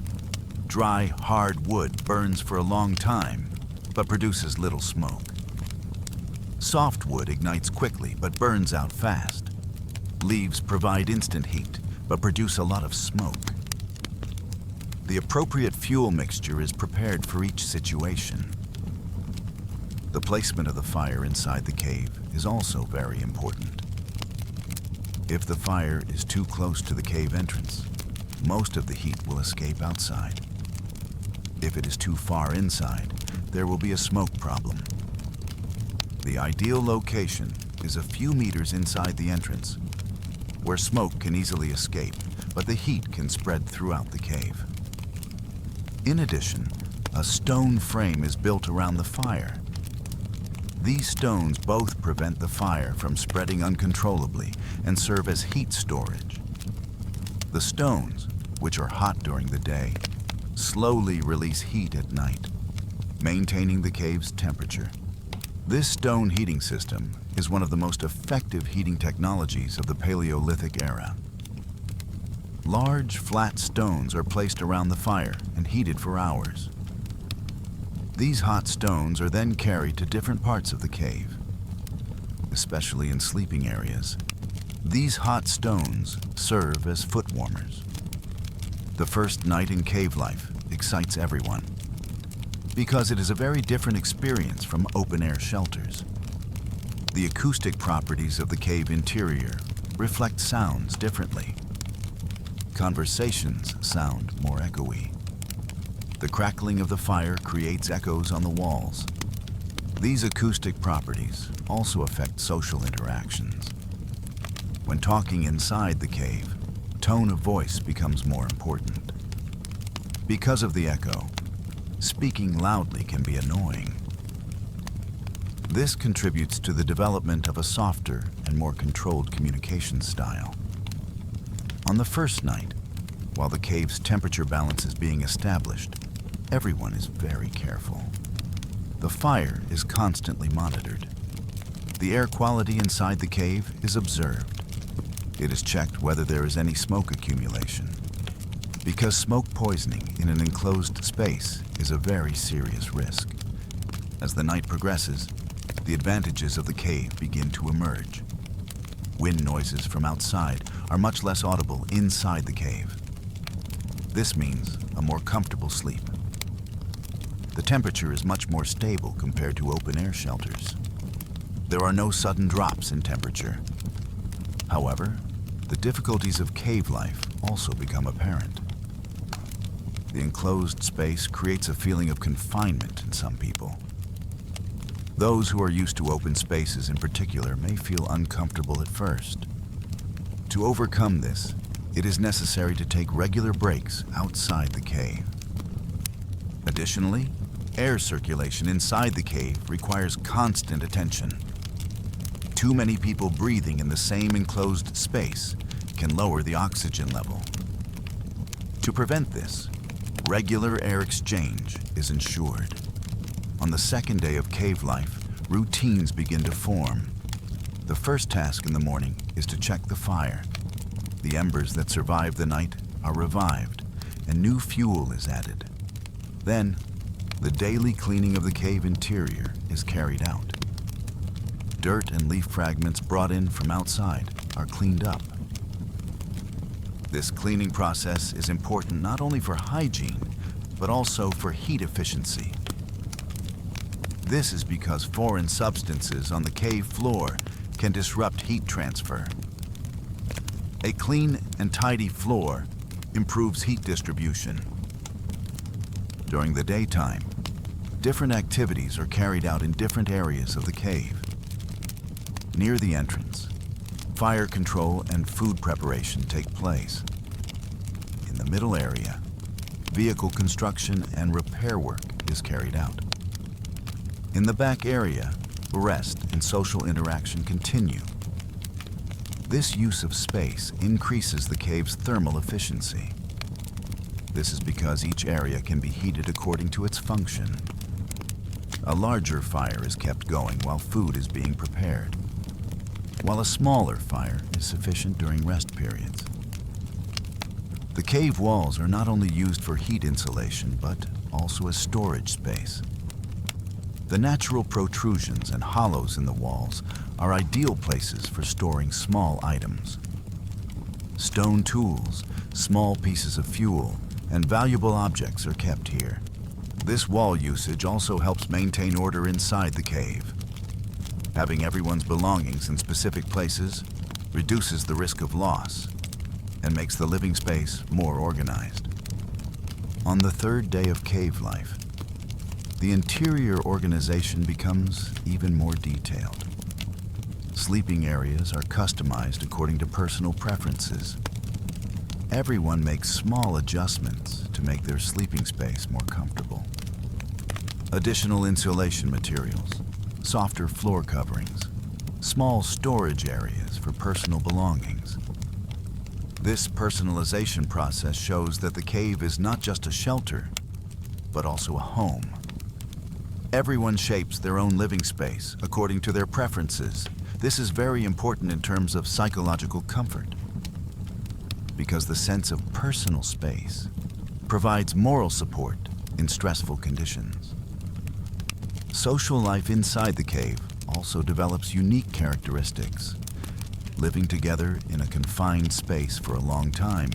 Dry, hard wood burns for a long time, but produces little smoke. Soft wood ignites quickly, but burns out fast. Leaves provide instant heat, but produce a lot of smoke. The appropriate fuel mixture is prepared for each situation. The placement of the fire inside the cave is also very important. If the fire is too close to the cave entrance, most of the heat will escape outside. If it is too far inside, there will be a smoke problem. The ideal location is a few meters inside the entrance, where smoke can easily escape, but the heat can spread throughout the cave. In addition, a stone frame is built around the fire. These stones both prevent the fire from spreading uncontrollably and serve as heat storage. The stones, which are hot during the day, slowly release heat at night, maintaining the cave's temperature. This stone heating system is one of the most effective heating technologies of the Paleolithic era. Large, flat stones are placed around the fire and heated for hours. These hot stones are then carried to different parts of the cave, especially in sleeping areas. These hot stones serve as foot warmers. The first night in cave life excites everyone, because it is a very different experience from open-air shelters. The acoustic properties of the cave interior reflect sounds differently. Conversations sound more echoey. The crackling of the fire creates echoes on the walls. These acoustic properties also affect social interactions. When talking inside the cave, tone of voice becomes more important. Because of the echo, speaking loudly can be annoying. This contributes to the development of a softer and more controlled communication style. On the first night, while the cave's temperature balance is being established, everyone is very careful. The fire is constantly monitored. The air quality inside the cave is observed. It is checked whether there is any smoke accumulation, because smoke poisoning in an enclosed space is a very serious risk. As the night progresses, the advantages of the cave begin to emerge. Wind noises from outside are much less audible inside the cave. This means a more comfortable sleep. The temperature is much more stable compared to open-air shelters. There are no sudden drops in temperature. However, the difficulties of cave life also become apparent. The enclosed space creates a feeling of confinement in some people. Those who are used to open spaces in particular may feel uncomfortable at first. To overcome this, it is necessary to take regular breaks outside the cave. Additionally, air circulation inside the cave requires constant attention. Too many people breathing in the same enclosed space can lower the oxygen level. To prevent this, regular air exchange is ensured. On the second day of cave life, routines begin to form. The first task in the morning is to check the fire. The embers that survived the night are revived, and new fuel is added. Then, the daily cleaning of the cave interior is carried out. Dirt and leaf fragments brought in from outside are cleaned up. This cleaning process is important not only for hygiene, but also for heat efficiency. This is because foreign substances on the cave floor can disrupt heat transfer. A clean and tidy floor improves heat distribution. During the daytime, different activities are carried out in different areas of the cave. Near the entrance, Fire control and food preparation take place. In the middle area, vehicle construction and repair work is carried out. In the back area, rest and social interaction continue. This use of space increases the cave's thermal efficiency. This is because each area can be heated according to its function. A larger fire is kept going while food is being prepared, while a smaller fire is sufficient during rest periods. The cave walls are not only used for heat insulation, but also as storage space. The natural protrusions and hollows in the walls are ideal places for storing small items. Stone tools, small pieces of fuel, and valuable objects are kept here. This wall usage also helps maintain order inside the cave. Having everyone's belongings in specific places reduces the risk of loss and makes the living space more organized. On the third day of cave life, the interior organization becomes even more detailed. Sleeping areas are customized according to personal preferences. Everyone makes small adjustments to make their sleeping space more comfortable. Additional insulation materials, softer floor coverings, small storage areas for personal belongings. This personalization process shows that the cave is not just a shelter, but also a home. Everyone shapes their own living space according to their preferences. This is very important in terms of psychological comfort, because the sense of personal space provides moral support in stressful conditions. Social life inside the cave also develops unique characteristics. Living together in a confined space for a long time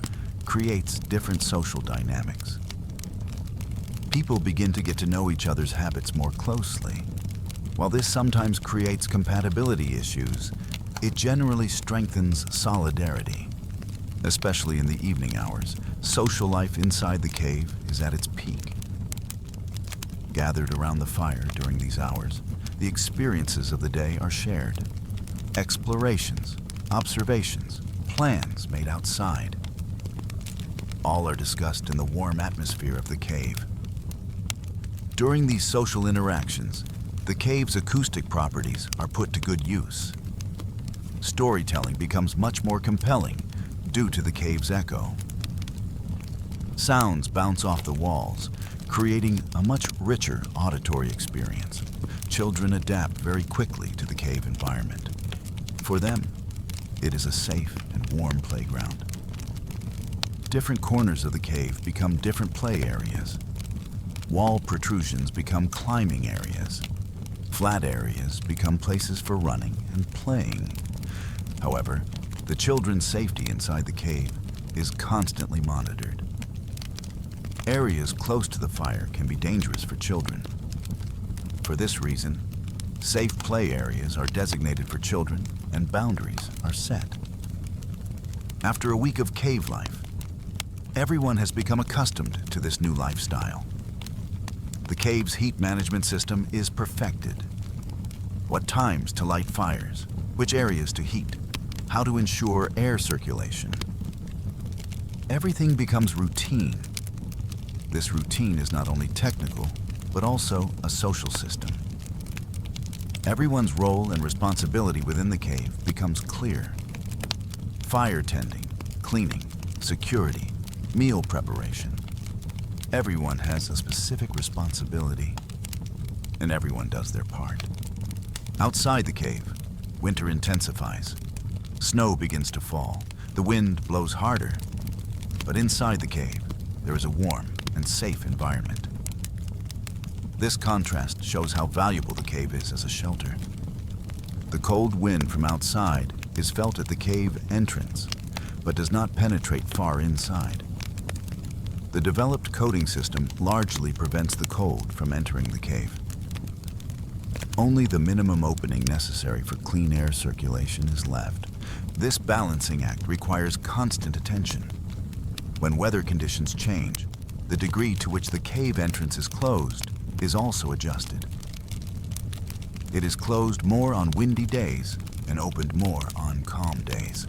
creates different social dynamics. People begin to get to know each other's habits more closely. While this sometimes creates compatibility issues, it generally strengthens solidarity. Especially in the evening hours, social life inside the cave is at its peak. Gathered around the fire during these hours, the experiences of the day are shared. Explorations, observations, plans made outside. All are discussed in the warm atmosphere of the cave. During these social interactions, the cave's acoustic properties are put to good use. Storytelling becomes much more compelling due to the cave's echo. Sounds bounce off the walls, creating a much richer auditory experience. Children adapt very quickly to the cave environment. For them, it is a safe and warm playground. Different corners of the cave become different play areas. Wall protrusions become climbing areas. Flat areas become places for running and playing. However, the children's safety inside the cave is constantly monitored. Areas close to the fire can be dangerous for children. For this reason, safe play areas are designated for children and boundaries are set. After a week of cave life, everyone has become accustomed to this new lifestyle. The cave's heat management system is perfected. What times to light fires, which areas to heat, how to ensure air circulation. Everything becomes routine. This routine is not only technical, but also a social system. Everyone's role and responsibility within the cave becomes clear. Fire tending, cleaning, security, meal preparation. Everyone has a specific responsibility, and everyone does their part. Outside the cave, winter intensifies. Snow begins to fall. The wind blows harder. But inside the cave, there is a warm and safe environment. This contrast shows how valuable the cave is as a shelter. The cold wind from outside is felt at the cave entrance, but does not penetrate far inside. The developed coating system largely prevents the cold from entering the cave. Only the minimum opening necessary for clean air circulation is left. This balancing act requires constant attention. When weather conditions change, the degree to which the cave entrance is closed is also adjusted. It is closed more on windy days and opened more on calm days.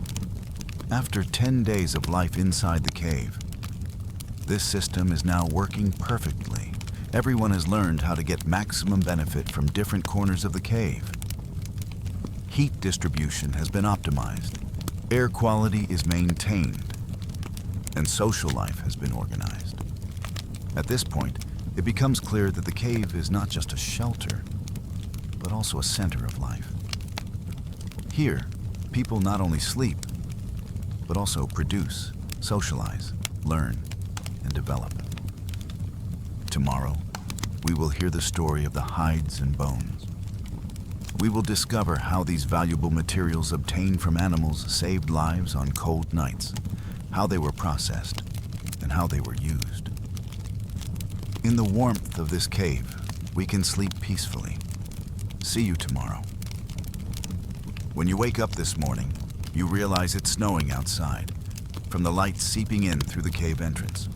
After 10 days of life inside the cave, this system is now working perfectly. Everyone has learned how to get maximum benefit from different corners of the cave. Heat distribution has been optimized, air quality is maintained, and social life has been organized. At this point, it becomes clear that the cave is not just a shelter, but also a center of life. Here, people not only sleep, but also produce, socialize, learn, and develop. Tomorrow, we will hear the story of the hides and bones. We will discover how these valuable materials obtained from animals saved lives on cold nights, how they were processed, and how they were used. In the warmth of this cave, we can sleep peacefully. See you tomorrow. When you wake up this morning, you realize it's snowing outside, from the light seeping in through the cave entrance.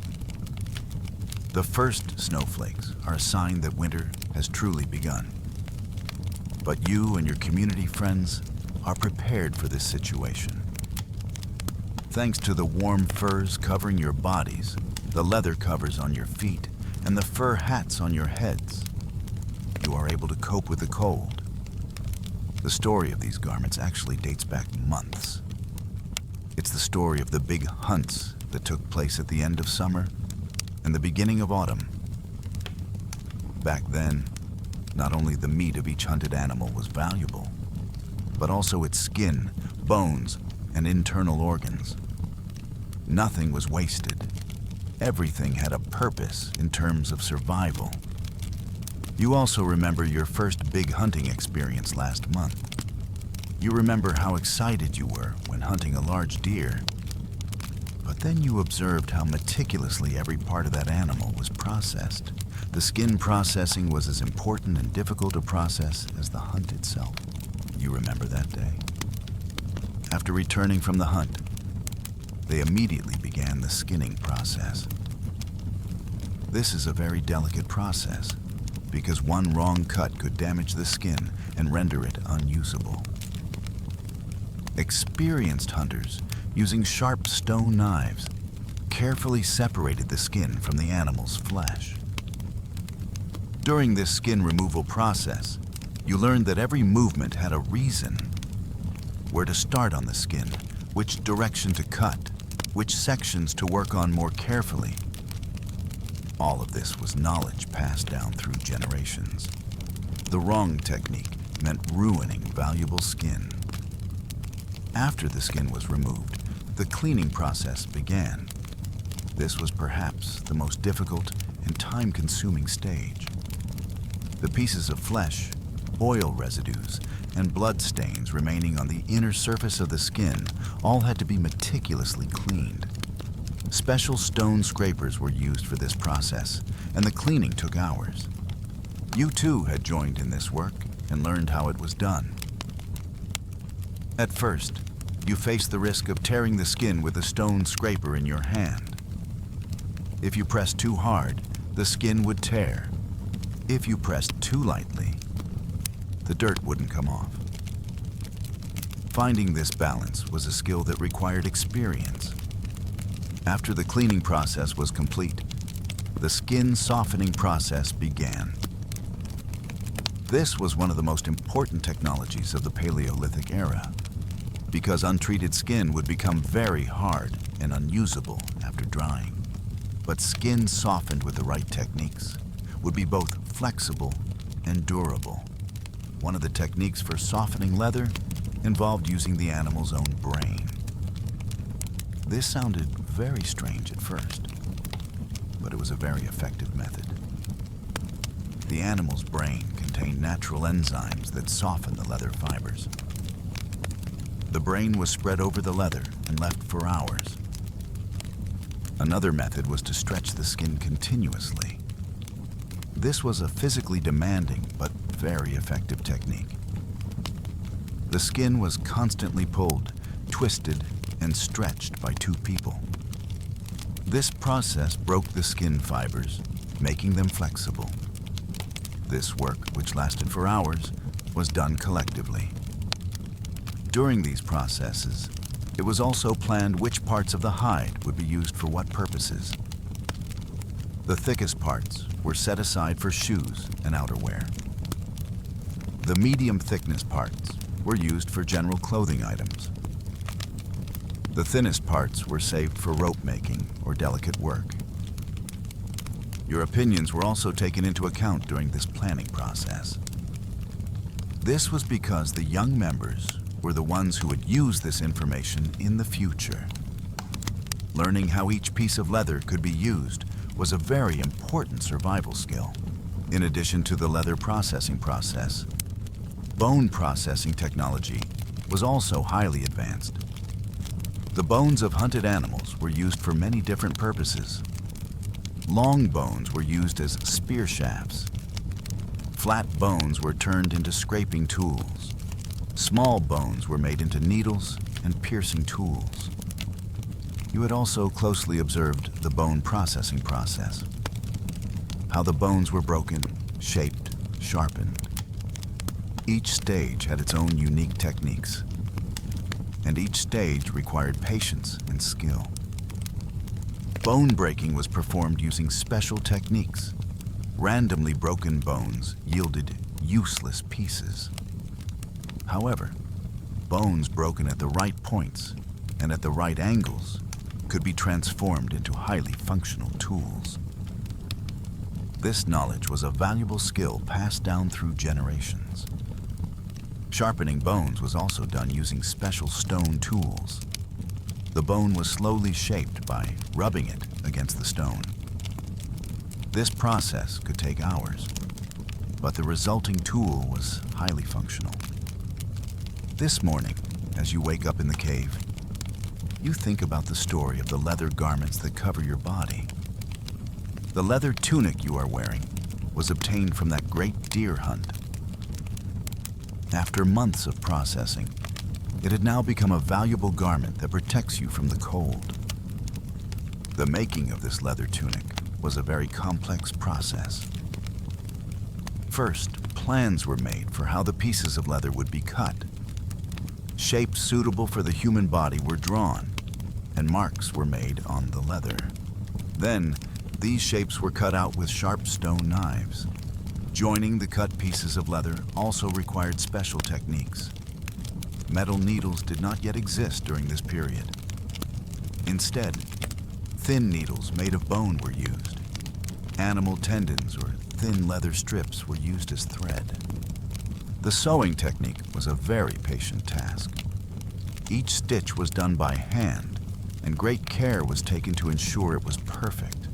The first snowflakes are a sign that winter has truly begun. But you and your community friends are prepared for this situation. Thanks to the warm furs covering your bodies, the leather covers on your feet, and the fur hats on your heads, you are able to cope with the cold. The story of these garments actually dates back months. It's the story of the big hunts that took place at the end of summer and the beginning of autumn. Back then, not only the meat of each hunted animal was valuable, but also its skin, bones, and internal organs. Nothing was wasted. Everything had a purpose in terms of survival. You also remember your first big hunting experience last month. You remember how excited you were when hunting a large deer. But then you observed how meticulously every part of that animal was processed. The skin processing was as important and difficult a process as the hunt itself. You remember that day? After returning from the hunt, they immediately began the skinning process. This is a very delicate process because one wrong cut could damage the skin and render it unusable. Experienced hunters, using sharp stone knives, carefully separated the skin from the animal's flesh. During this skin removal process, you learned that every movement had a reason. Where to start on the skin, which direction to cut, which sections to work on more carefully. All of this was knowledge passed down through generations. The wrong technique meant ruining valuable skin. After the skin was removed, the cleaning process began. This was perhaps the most difficult and time-consuming stage. The pieces of flesh, oil residues, and blood stains remaining on the inner surface of the skin all had to be meticulously cleaned. Special stone scrapers were used for this process, and the cleaning took hours. You too had joined in this work and learned how it was done. At first, you faced the risk of tearing the skin with a stone scraper in your hand. If you pressed too hard, the skin would tear. If you pressed too lightly, the dirt wouldn't come off. Finding this balance was a skill that required experience. After the cleaning process was complete, the skin softening process began. This was one of the most important technologies of the Paleolithic era, because untreated skin would become very hard and unusable after drying. But skin softened with the right techniques would be both flexible and durable. One of the techniques for softening leather involved using the animal's own brain. This sounded very strange at first, but it was a very effective method. The animal's brain contained natural enzymes that soften the leather fibers. The brain was spread over the leather and left for hours. Another method was to stretch the skin continuously. This was a physically demanding but very effective technique. The skin was constantly pulled, twisted, and stretched by two people. This process broke the skin fibers, making them flexible. This work, which lasted for hours, was done collectively. During these processes, it was also planned which parts of the hide would be used for what purposes. The thickest parts were set aside for shoes and outerwear. The medium thickness parts were used for general clothing items. The thinnest parts were saved for rope making or delicate work. Your opinions were also taken into account during this planning process. This was because the young members were the ones who would use this information in the future. Learning how each piece of leather could be used was a very important survival skill. In addition to the leather processing process, bone processing technology was also highly advanced. The bones of hunted animals were used for many different purposes. Long bones were used as spear shafts. Flat bones were turned into scraping tools. Small bones were made into needles and piercing tools. You had also closely observed the bone processing process. How the bones were broken, shaped, sharpened. Each stage had its own unique techniques, and each stage required patience and skill. Bone breaking was performed using special techniques. Randomly broken bones yielded useless pieces. However, bones broken at the right points and at the right angles could be transformed into highly functional tools. This knowledge was a valuable skill passed down through generations. Sharpening bones was also done using special stone tools. The bone was slowly shaped by rubbing it against the stone. This process could take hours, but the resulting tool was highly functional. This morning, as you wake up in the cave, you think about the story of the leather garments that cover your body. The leather tunic you are wearing was obtained from that great deer hunt. After months of processing, it had now become a valuable garment that protects you from the cold. The making of this leather tunic was a very complex process. First, plans were made for how the pieces of leather would be cut. Shapes suitable for the human body were drawn, and marks were made on the leather. Then, these shapes were cut out with sharp stone knives. Joining the cut pieces of leather also required special techniques. Metal needles did not yet exist during this period. Instead, thin needles made of bone were used. Animal tendons or thin leather strips were used as thread. The sewing technique was a very patient task. Each stitch was done by hand, and great care was taken to ensure it was perfect.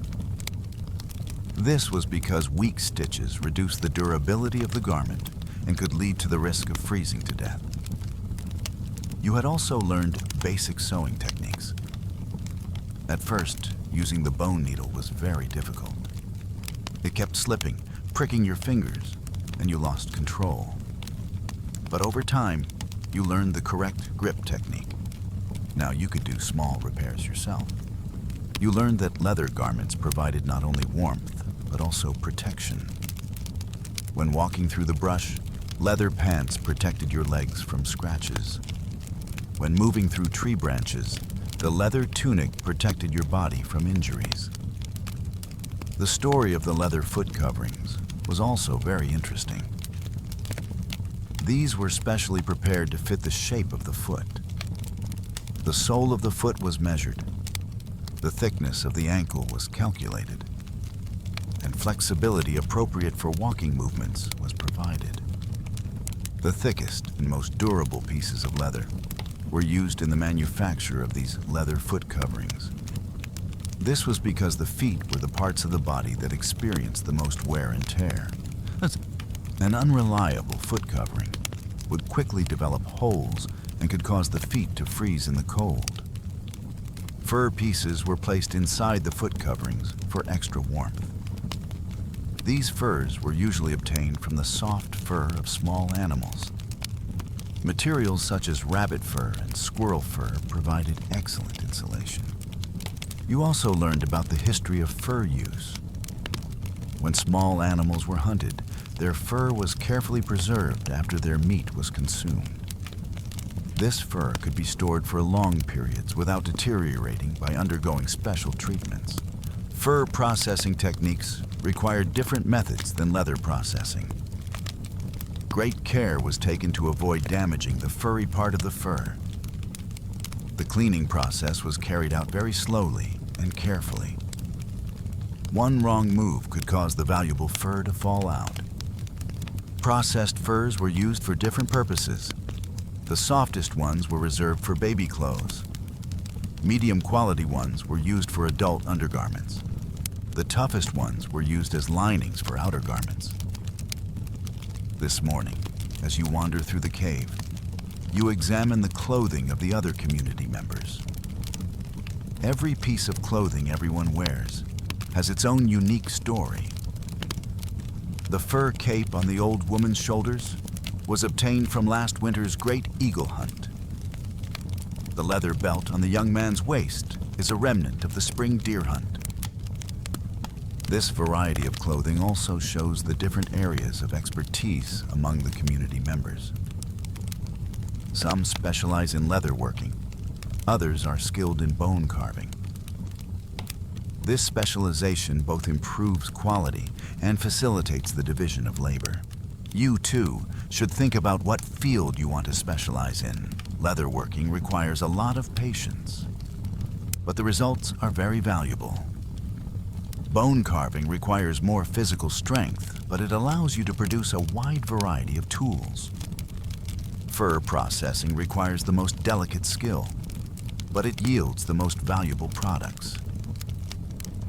This was because weak stitches reduced the durability of the garment and could lead to the risk of freezing to death. You had also learned basic sewing techniques. At first, using the bone needle was very difficult. It kept slipping, pricking your fingers, and you lost control. But over time, you learned the correct grip technique. Now you could do small repairs yourself. You learned that leather garments provided not only warmth, but also protection. When walking through the brush, leather pants protected your legs from scratches. When moving through tree branches, the leather tunic protected your body from injuries. The story of the leather foot coverings was also very interesting. These were specially prepared to fit the shape of the foot. The sole of the foot was measured. The thickness of the ankle was calculated, and flexibility appropriate for walking movements was provided. The thickest and most durable pieces of leather were used in the manufacture of these leather foot coverings. This was because the feet were the parts of the body that experienced the most wear and tear. An unreliable foot covering would quickly develop holes and could cause the feet to freeze in the cold. Fur pieces were placed inside the foot coverings for extra warmth. These furs were usually obtained from the soft fur of small animals. Materials such as rabbit fur and squirrel fur provided excellent insulation. You also learned about the history of fur use. When small animals were hunted, their fur was carefully preserved after their meat was consumed. This fur could be stored for long periods without deteriorating by undergoing special treatments. Fur processing techniques required different methods than leather processing. Great care was taken to avoid damaging the furry part of the fur. The cleaning process was carried out very slowly and carefully. One wrong move could cause the valuable fur to fall out. Processed furs were used for different purposes. The softest ones were reserved for baby clothes. Medium quality ones were used for adult undergarments. The toughest ones were used as linings for outer garments. This morning, as you wander through the cave, you examine the clothing of the other community members. Every piece of clothing everyone wears has its own unique story. The fur cape on the old woman's shoulders was obtained from last winter's great eagle hunt. The leather belt on the young man's waist is a remnant of the spring deer hunt. This variety of clothing also shows the different areas of expertise among the community members. Some specialize in leather working, others are skilled in bone carving. This specialization both improves quality and facilitates the division of labor. You, too, should think about what field you want to specialize in. Leather working requires a lot of patience, but the results are very valuable. Bone carving requires more physical strength, but it allows you to produce a wide variety of tools. Fur processing requires the most delicate skill, but it yields the most valuable products.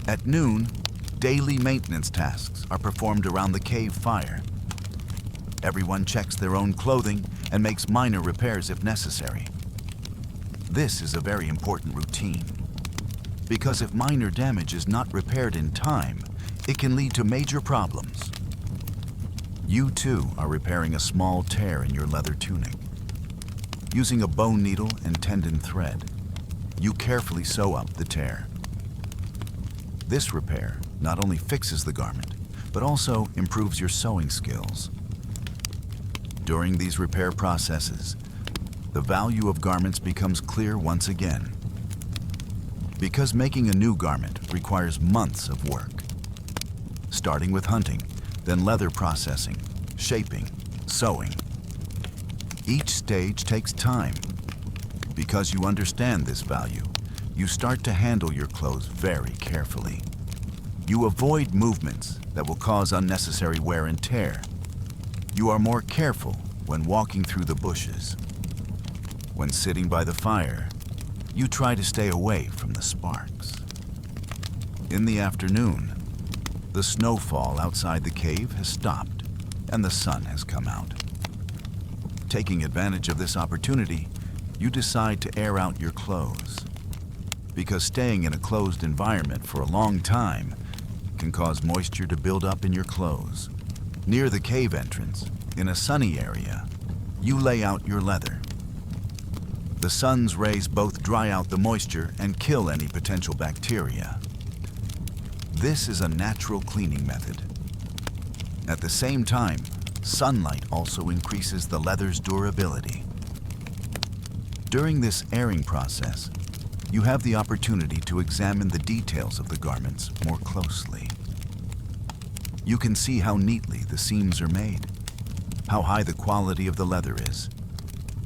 At noon, daily maintenance tasks are performed around the cave fire. Everyone checks their own clothing and makes minor repairs if necessary. This is a very important routine, because if minor damage is not repaired in time, it can lead to major problems. You too are repairing a small tear in your leather tunic. Using a bone needle and tendon thread, you carefully sew up the tear. This repair not only fixes the garment, but also improves your sewing skills. During these repair processes, the value of garments becomes clear once again. Because making a new garment requires months of work. Starting with hunting, then leather processing, shaping, sewing. Each stage takes time. Because you understand this value, you start to handle your clothes very carefully. You avoid movements that will cause unnecessary wear and tear. You are more careful when walking through the bushes. When sitting by the fire, you try to stay away from the sparks. In the afternoon, the snowfall outside the cave has stopped and the sun has come out. Taking advantage of this opportunity, you decide to air out your clothes. Because staying in a closed environment for a long time can cause moisture to build up in your clothes. Near the cave entrance, in a sunny area, you lay out your leather. The sun's rays both dry out the moisture and kill any potential bacteria. This is a natural cleaning method. At the same time, sunlight also increases the leather's durability. During this airing process, you have the opportunity to examine the details of the garments more closely. You can see how neatly the seams are made, how high the quality of the leather is,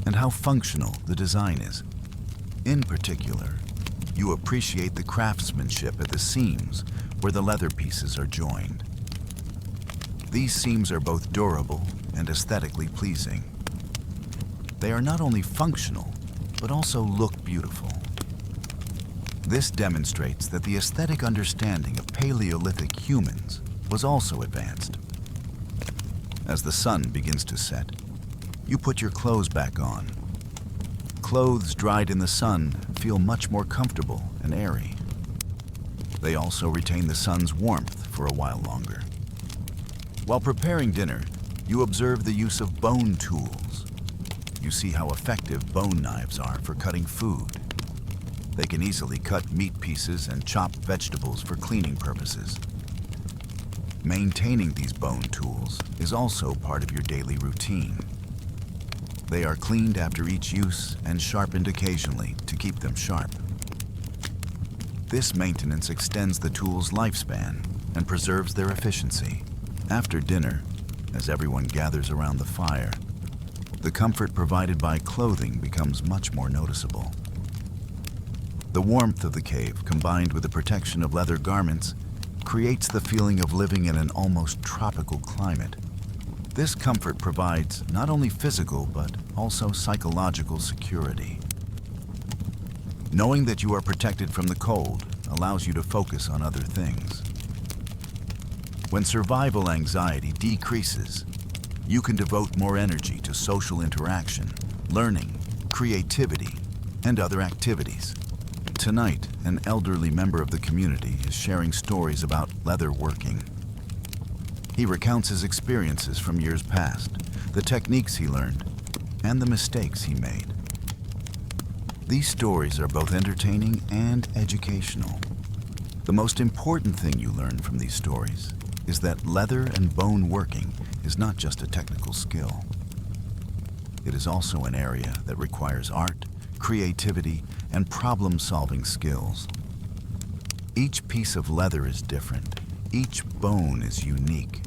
and how functional the design is. In particular, you appreciate the craftsmanship at the seams where the leather pieces are joined. These seams are both durable and aesthetically pleasing. They are not only functional, but also look beautiful. This demonstrates that the aesthetic understanding of Paleolithic humans was also advanced. As the sun begins to set, you put your clothes back on. Clothes dried in the sun feel much more comfortable and airy. They also retain the sun's warmth for a while longer. While preparing dinner, you observe the use of bone tools. You see how effective bone knives are for cutting food. They can easily cut meat pieces and chop vegetables for cleaning purposes. Maintaining these bone tools is also part of your daily routine. They are cleaned after each use and sharpened occasionally to keep them sharp. This maintenance extends the tool's lifespan and preserves their efficiency. After dinner, as everyone gathers around the fire, the comfort provided by clothing becomes much more noticeable. The warmth of the cave, combined with the protection of leather garments, creates the feeling of living in an almost tropical climate. This comfort provides not only physical but also psychological security. Knowing that you are protected from the cold allows you to focus on other things. When survival anxiety decreases, you can devote more energy to social interaction, learning, creativity, and other activities. Tonight, an elderly member of the community is sharing stories about leather working. He recounts his experiences from years past, the techniques he learned, and the mistakes he made. These stories are both entertaining and educational. The most important thing you learn from these stories is that leather and bone working is not just a technical skill. It is also an area that requires art, creativity, and problem-solving skills. Each piece of leather is different. Each bone is unique.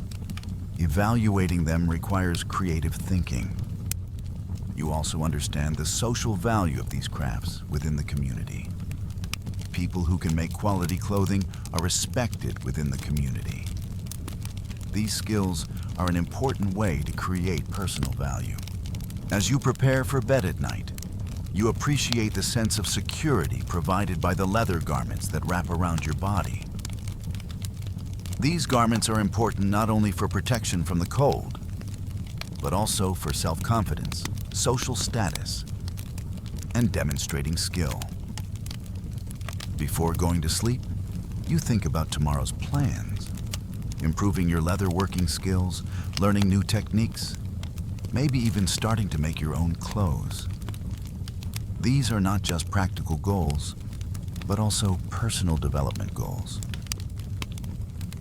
Evaluating them requires creative thinking. You also understand the social value of these crafts within the community. People who can make quality clothing are respected within the community. These skills are an important way to create personal value. As you prepare for bed at night, you appreciate the sense of security provided by the leather garments that wrap around your body. These garments are important not only for protection from the cold, but also for self-confidence, social status, and demonstrating skill. Before going to sleep, you think about tomorrow's plans, improving your leather working skills, learning new techniques, maybe even starting to make your own clothes. These are not just practical goals, but also personal development goals.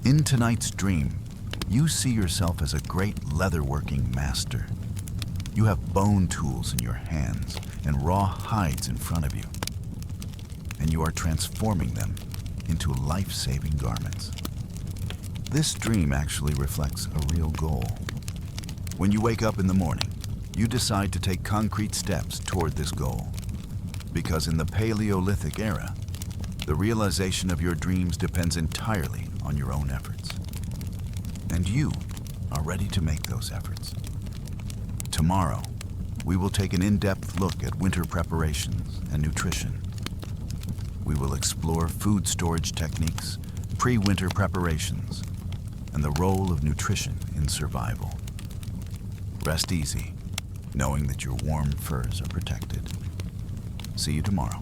In tonight's dream, you see yourself as a great leatherworking master. You have bone tools in your hands and raw hides in front of you, and you are transforming them into life-saving garments. This dream actually reflects a real goal. When you wake up in the morning, you decide to take concrete steps toward this goal. Because in the Paleolithic era, the realization of your dreams depends entirely on your own efforts. And you are ready to make those efforts. Tomorrow, we will take an in-depth look at winter preparations and nutrition. We will explore food storage techniques, pre-winter preparations, and the role of nutrition in survival. Rest easy, knowing that your warm furs are protected. See you tomorrow.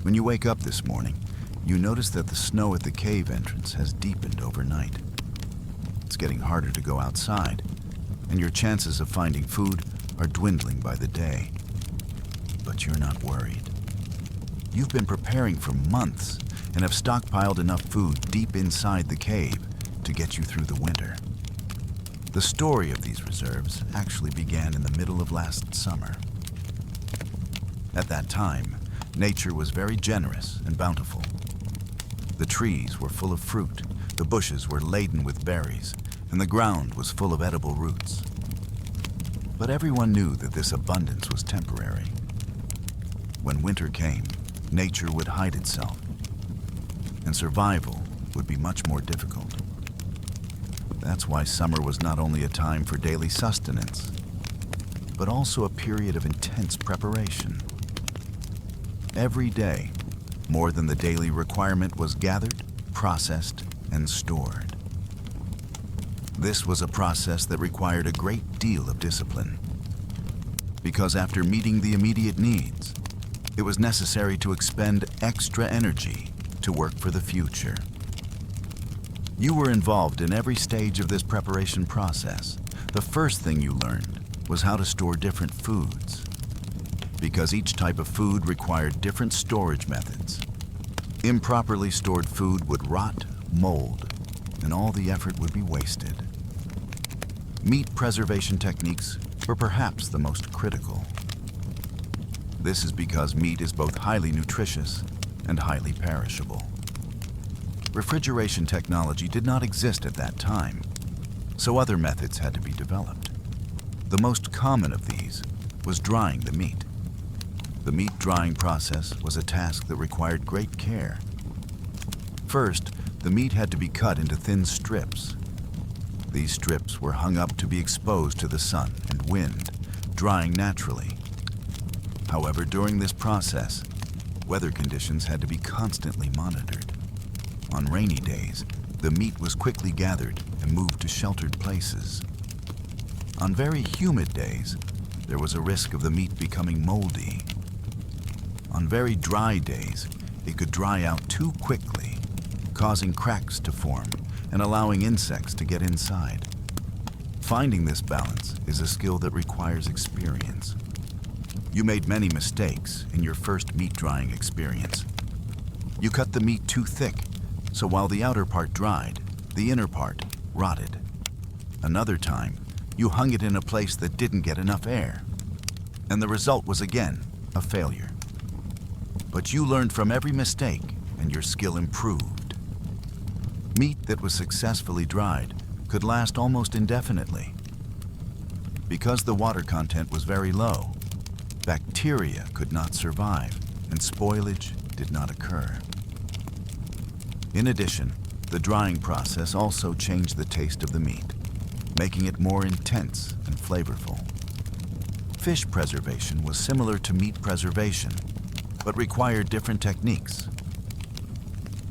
When you wake up this morning, you notice that the snow at the cave entrance has deepened overnight. It's getting harder to go outside, and your chances of finding food are dwindling by the day. But you're not worried. You've been preparing for months and have stockpiled enough food deep inside the cave to get you through the winter. The story of these reserves actually began in the middle of last summer. At that time, nature was very generous and bountiful. The trees were full of fruit, the bushes were laden with berries, and the ground was full of edible roots. But everyone knew that this abundance was temporary. When winter came, nature would hide itself, and survival would be much more difficult. That's why summer was not only a time for daily sustenance, but also a period of intense preparation. Every day, more than the daily requirement was gathered, processed, and stored. This was a process that required a great deal of discipline, because after meeting the immediate needs, it was necessary to expend extra energy to work for the future. You were involved in every stage of this preparation process. The first thing you learned was how to store different foods, because each type of food required different storage methods. Improperly stored food would rot, mold, and all the effort would be wasted. Meat preservation techniques were perhaps the most critical. This is because meat is both highly nutritious and highly perishable. Refrigeration technology did not exist at that time, so other methods had to be developed. The most common of these was drying the meat. The meat drying process was a task that required great care. First, the meat had to be cut into thin strips. These strips were hung up to be exposed to the sun and wind, drying naturally. However, during this process, weather conditions had to be constantly monitored. On rainy days, the meat was quickly gathered and moved to sheltered places. On very humid days, there was a risk of the meat becoming moldy. On very dry days, it could dry out too quickly, causing cracks to form and allowing insects to get inside. Finding this balance is a skill that requires experience. You made many mistakes in your first meat drying experience. You cut the meat too thick, so while the outer part dried, the inner part rotted. Another time, you hung it in a place that didn't get enough air, and the result was again a failure. But you learned from every mistake, and your skill improved. Meat that was successfully dried could last almost indefinitely. Because the water content was very low, bacteria could not survive, and spoilage did not occur. In addition, the drying process also changed the taste of the meat, making it more intense and flavorful. Fish preservation was similar to meat preservation, but required different techniques.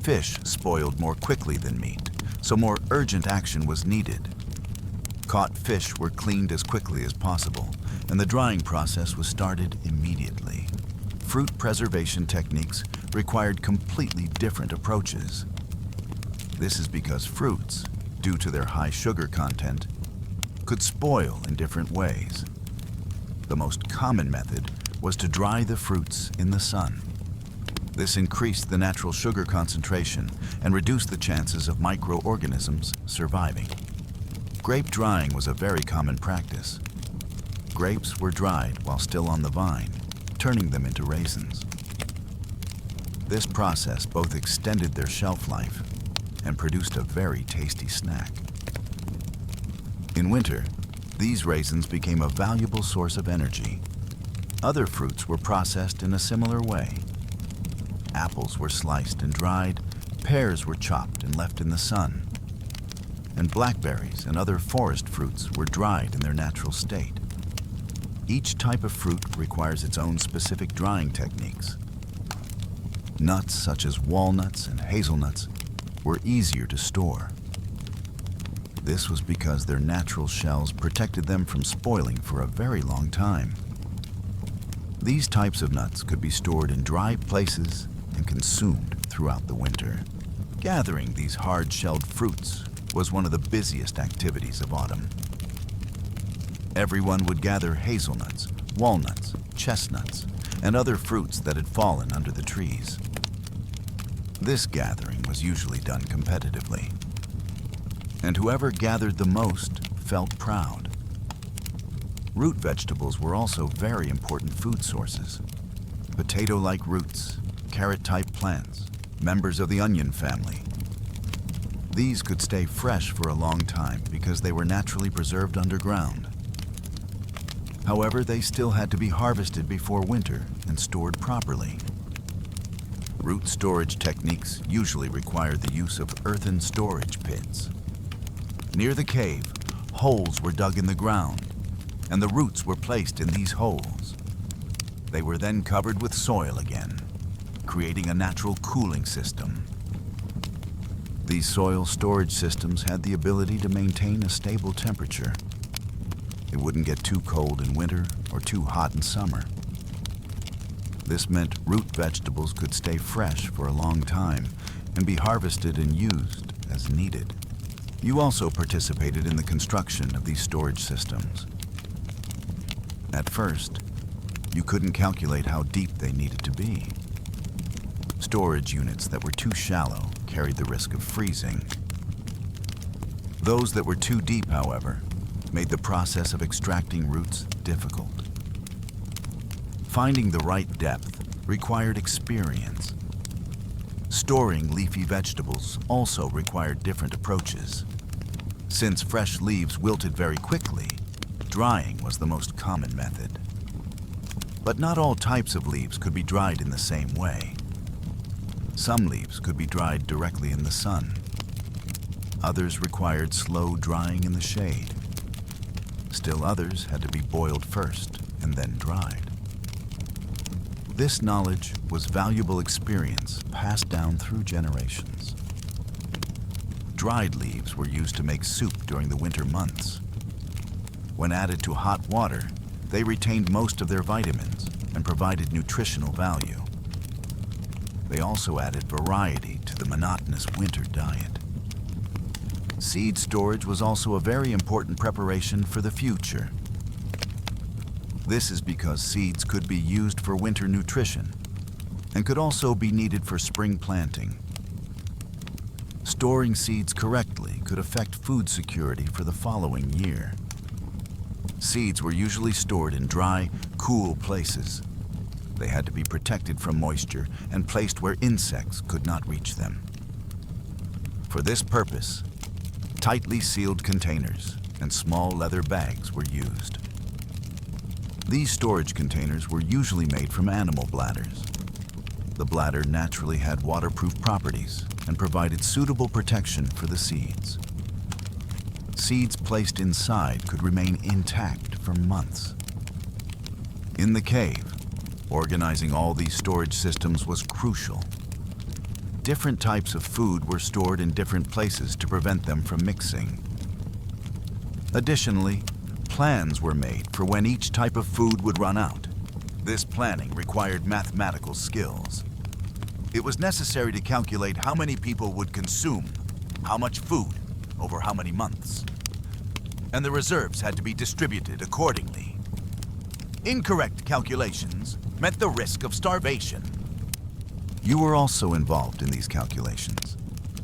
Fish spoiled more quickly than meat, so more urgent action was needed. Caught fish were cleaned as quickly as possible, and the drying process was started immediately. Fruit preservation techniques required completely different approaches. This is because fruits, due to their high sugar content, could spoil in different ways. The most common method was to dry the fruits in the sun. This increased the natural sugar concentration and reduced the chances of microorganisms surviving. Grape drying was a very common practice. Grapes were dried while still on the vine, turning them into raisins. This process both extended their shelf life and produced a very tasty snack. In winter, these raisins became a valuable source of energy. Other fruits were processed in a similar way. Apples were sliced and dried, pears were chopped and left in the sun, and blackberries and other forest fruits were dried in their natural state. Each type of fruit requires its own specific drying techniques. Nuts such as walnuts and hazelnuts were easier to store. This was because their natural shells protected them from spoiling for a very long time. These types of nuts could be stored in dry places and consumed throughout the winter. Gathering these hard-shelled fruits was one of the busiest activities of autumn. Everyone would gather hazelnuts, walnuts, chestnuts, and other fruits that had fallen under the trees. This gathering was usually done competitively, and whoever gathered the most felt proud. Root vegetables were also very important food sources. Potato-like roots, carrot-type plants, members of the onion family. These could stay fresh for a long time because they were naturally preserved underground. However, they still had to be harvested before winter and stored properly. Root storage techniques usually require the use of earthen storage pits. Near the cave, holes were dug in the ground, and the roots were placed in these holes. They were then covered with soil again, creating a natural cooling system. These soil storage systems had the ability to maintain a stable temperature. It wouldn't get too cold in winter or too hot in summer. This meant root vegetables could stay fresh for a long time and be harvested and used as needed. You also participated in the construction of these storage systems. At first, you couldn't calculate how deep they needed to be. Storage units that were too shallow carried the risk of freezing. Those that were too deep, however, made the process of extracting roots difficult. Finding the right depth required experience. Storing leafy vegetables also required different approaches. Since fresh leaves wilted very quickly, drying was the most common method. But not all types of leaves could be dried in the same way. Some leaves could be dried directly in the sun. Others required slow drying in the shade. Still others had to be boiled first and then dried. This knowledge was valuable experience passed down through generations. Dried leaves were used to make soup during the winter months. When added to hot water, they retained most of their vitamins and provided nutritional value. They also added variety to the monotonous winter diet. Seed storage was also a very important preparation for the future. This is because seeds could be used for winter nutrition and could also be needed for spring planting. Storing seeds correctly could affect food security for the following year. Seeds were usually stored in dry, cool places. They had to be protected from moisture and placed where insects could not reach them. For this purpose, tightly sealed containers and small leather bags were used. These storage containers were usually made from animal bladders. The bladder naturally had waterproof properties and provided suitable protection for the seeds. Seeds placed inside could remain intact for months. In the cave, organizing all these storage systems was crucial. Different types of food were stored in different places to prevent them from mixing. Additionally, plans were made for when each type of food would run out. This planning required mathematical skills. It was necessary to calculate how many people would consume how much food over how many months. And the reserves had to be distributed accordingly. Incorrect calculations meant the risk of starvation. You were also involved in these calculations,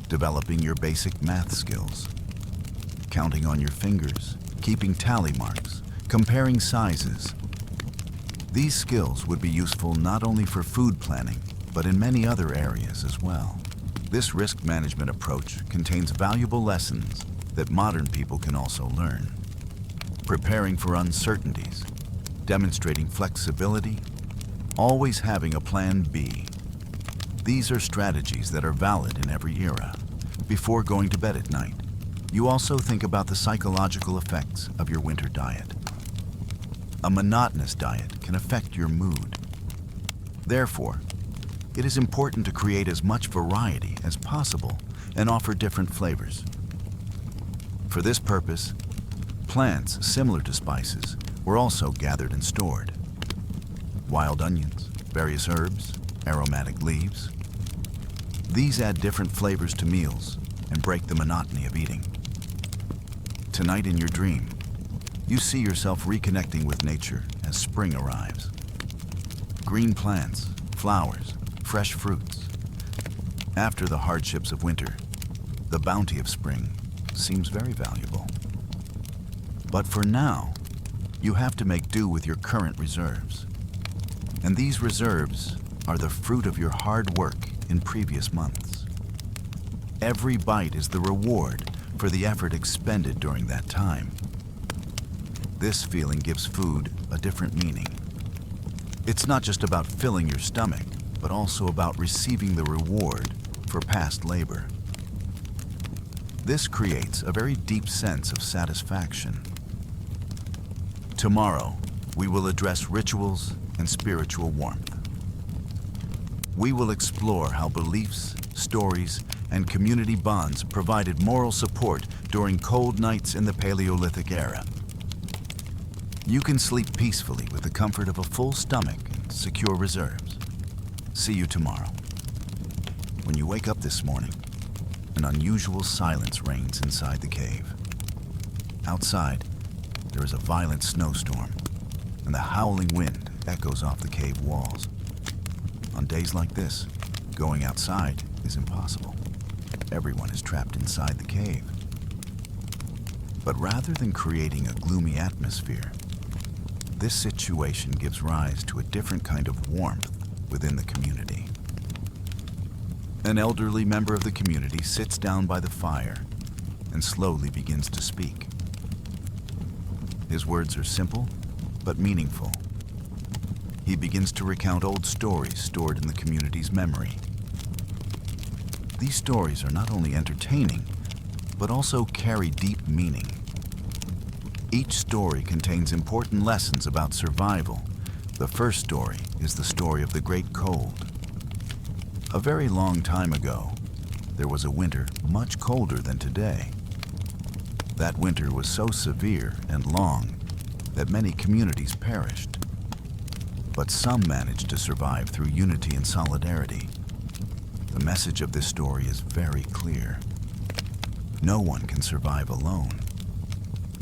developing your basic math skills, counting on your fingers, keeping tally marks, comparing sizes. These skills would be useful not only for food planning, but in many other areas as well. This risk management approach contains valuable lessons that modern people can also learn. Preparing for uncertainties, demonstrating flexibility, always having a plan B. These are strategies that are valid in every era. Before going to bed at night, you also think about the psychological effects of your winter diet. A monotonous diet can affect your mood. Therefore, it is important to create as much variety as possible and offer different flavors. For this purpose, plants similar to spices were also gathered and stored. Wild onions, various herbs, aromatic leaves. These add different flavors to meals and break the monotony of eating. Tonight in your dream, you see yourself reconnecting with nature as spring arrives. Green plants, flowers, fresh fruits. After the hardships of winter, the bounty of spring seems very valuable. But for now, you have to make do with your current reserves. And these reserves are the fruit of your hard work in previous months. Every bite is the reward for the effort expended during that time. This feeling gives food a different meaning. It's not just about filling your stomach, but also about receiving the reward for past labor. This creates a very deep sense of satisfaction. Tomorrow, we will address rituals and spiritual warmth. We will explore how beliefs, stories, and community bonds provided moral support during cold nights in the Paleolithic era. You can sleep peacefully with the comfort of a full stomach and secure reserves. See you tomorrow. When you wake up this morning, an unusual silence reigns inside the cave. Outside, there is a violent snowstorm, and the howling wind echoes off the cave walls. On days like this, going outside is impossible. Everyone is trapped inside the cave. But rather than creating a gloomy atmosphere, this situation gives rise to a different kind of warmth within the community. An elderly member of the community sits down by the fire and slowly begins to speak. His words are simple but meaningful. He begins to recount old stories stored in the community's memory. These stories are not only entertaining, but also carry deep meaning. Each story contains important lessons about survival. The first story is the story of the Great Cold. A very long time ago, there was a winter much colder than today. That winter was so severe and long that many communities perished. But some managed to survive through unity and solidarity. The message of this story is very clear. No one can survive alone.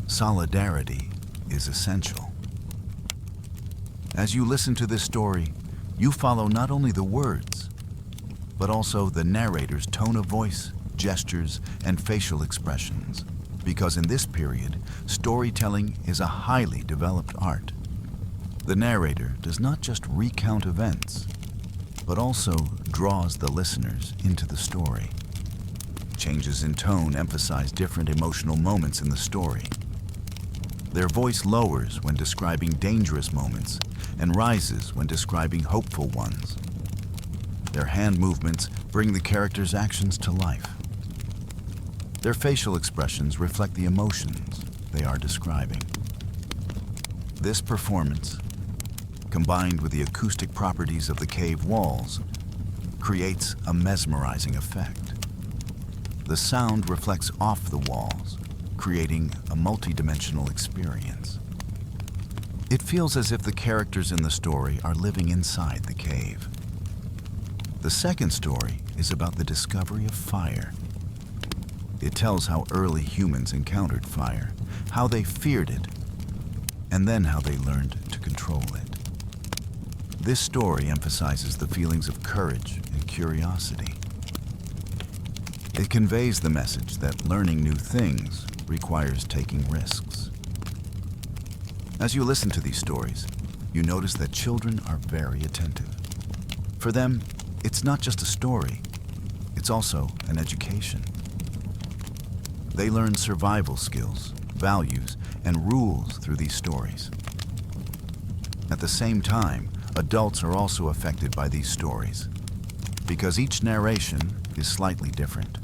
Solidarity is essential. As you listen to this story, you follow not only the words, but also the narrator's tone of voice, gestures, and facial expressions. Because in this period, storytelling is a highly developed art. The narrator does not just recount events, but also draws the listeners into the story. Changes in tone emphasize different emotional moments in the story. Their voice lowers when describing dangerous moments and rises when describing hopeful ones. Their hand movements bring the characters' actions to life. Their facial expressions reflect the emotions they are describing. This performance, combined with the acoustic properties of the cave walls, creates a mesmerizing effect. The sound reflects off the walls, creating a multidimensional experience. It feels as if the characters in the story are living inside the cave. The second story is about the discovery of fire. It tells how early humans encountered fire, how they feared it, and then how they learned to control it. This story emphasizes the feelings of courage and curiosity. It conveys the message that learning new things requires taking risks. As you listen to these stories, you notice that children are very attentive. For them, it's not just a story, it's also an education. They learn survival skills, values, and rules through these stories. At the same time, adults are also affected by these stories, because each narration is slightly different.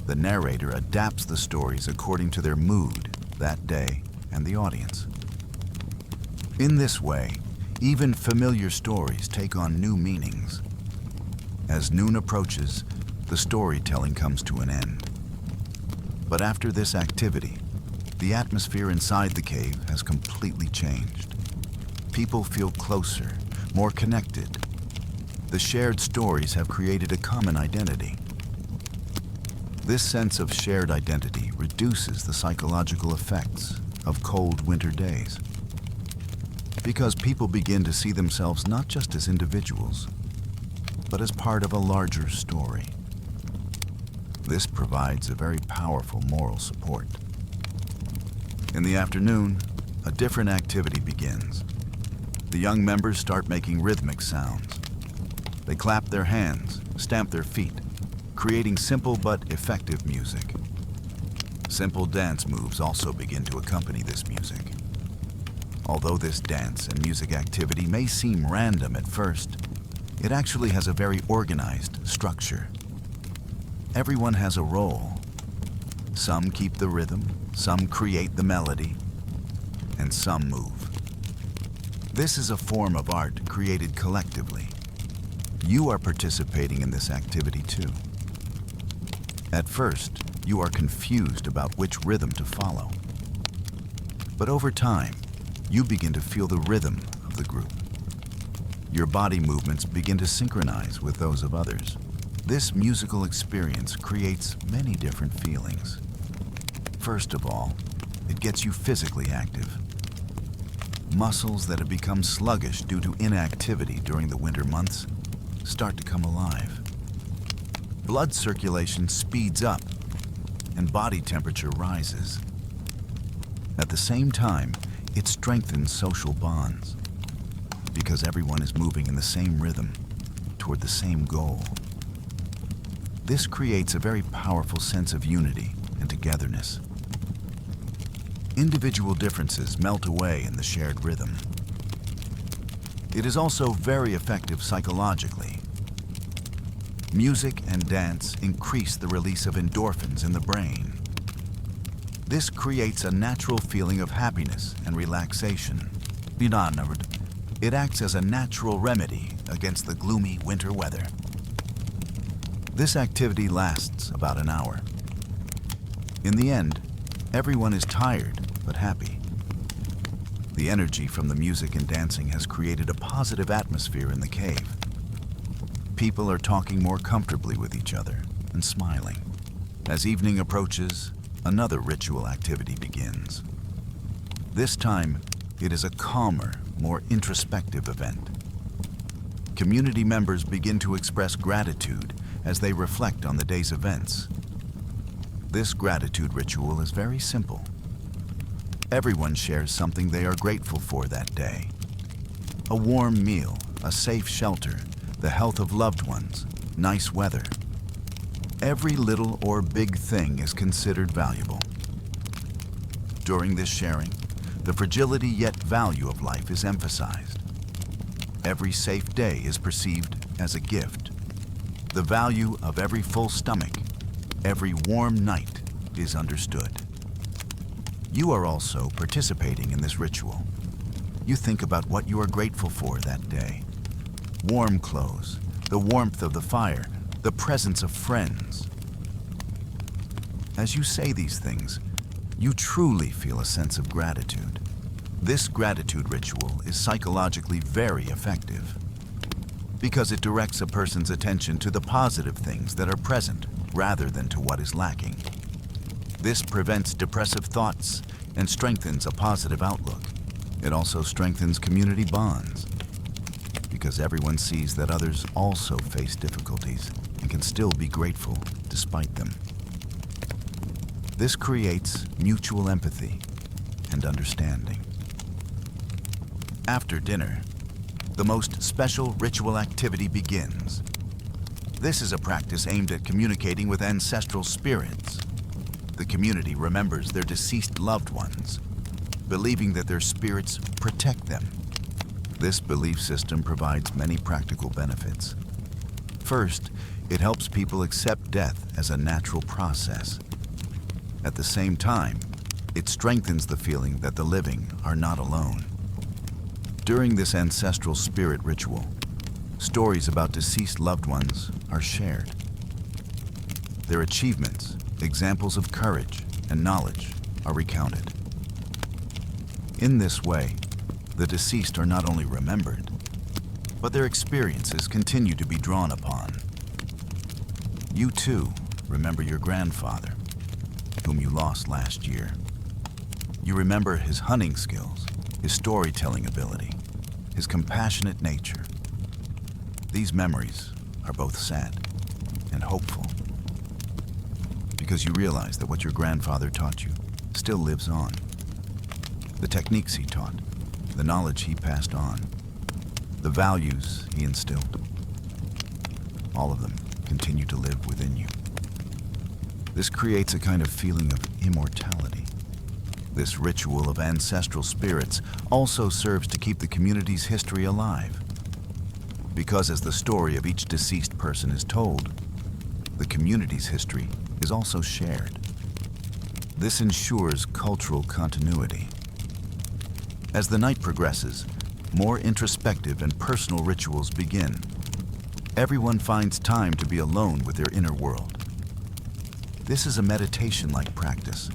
The narrator adapts the stories according to their mood that day and the audience. In this way, even familiar stories take on new meanings. As noon approaches, the storytelling comes to an end. But after this activity, the atmosphere inside the cave has completely changed. People feel closer, more connected. The shared stories have created a common identity. This sense of shared identity reduces the psychological effects of cold winter days, because people begin to see themselves not just as individuals, but as part of a larger story. This provides a very powerful moral support. In the afternoon, a different activity begins. The young members start making rhythmic sounds. They clap their hands, stamp their feet, creating simple but effective music. Simple dance moves also begin to accompany this music. Although this dance and music activity may seem random at first, it actually has a very organized structure. Everyone has a role. Some keep the rhythm, some create the melody, and some move. This is a form of art created collectively. You are participating in this activity too. At first, you are confused about which rhythm to follow. But over time, you begin to feel the rhythm of the group. Your body movements begin to synchronize with those of others. This musical experience creates many different feelings. First of all, it gets you physically active. Muscles that have become sluggish due to inactivity during the winter months start to come alive. Blood circulation speeds up and body temperature rises. At the same time, it strengthens social bonds because everyone is moving in the same rhythm toward the same goal. This creates a very powerful sense of unity and togetherness. Individual differences melt away in the shared rhythm. It is also very effective psychologically. Music and dance increase the release of endorphins in the brain. This creates a natural feeling of happiness and relaxation. It acts as a natural remedy against the gloomy winter weather. This activity lasts about an hour. In the end, everyone is tired but happy. The energy from the music and dancing has created a positive atmosphere in the cave. People are talking more comfortably with each other and smiling. As evening approaches, another ritual activity begins. This time, it is a calmer, more introspective event. Community members begin to express gratitude as they reflect on the day's events. This gratitude ritual is very simple. Everyone shares something they are grateful for that day. A warm meal, a safe shelter, the health of loved ones, nice weather. Every little or big thing is considered valuable. During this sharing, the fragility yet value of life is emphasized. Every safe day is perceived as a gift. The value of every full stomach, every warm night is understood. You are also participating in this ritual. You think about what you are grateful for that day. Warm clothes, the warmth of the fire, the presence of friends. As you say these things, you truly feel a sense of gratitude. This gratitude ritual is psychologically very effective because it directs a person's attention to the positive things that are present rather than to what is lacking. This prevents depressive thoughts and strengthens a positive outlook. It also strengthens community bonds because everyone sees that others also face difficulties and can still be grateful despite them. This creates mutual empathy and understanding. After dinner, the most special ritual activity begins. This is a practice aimed at communicating with ancestral spirits. The community remembers their deceased loved ones, believing that their spirits protect them. This belief system provides many practical benefits. First, it helps people accept death as a natural process. At the same time, it strengthens the feeling that the living are not alone. During this ancestral spirit ritual, stories about deceased loved ones are shared. Their achievements, examples of courage and knowledge are recounted. In this way, the deceased are not only remembered, but their experiences continue to be drawn upon. You too remember your grandfather, whom you lost last year. You remember his hunting skills, his storytelling ability, his compassionate nature. These memories are both sad and hopeful because you realize that what your grandfather taught you still lives on. The techniques he taught, the knowledge he passed on, the values he instilled, all of them continue to live within you. This creates a kind of feeling of immortality. This ritual of ancestral spirits also serves to keep the community's history alive. Because as the story of each deceased person is told, the community's history is also shared. This ensures cultural continuity. As the night progresses, more introspective and personal rituals begin. Everyone finds time to be alone with their inner world. This is a meditation-like practice.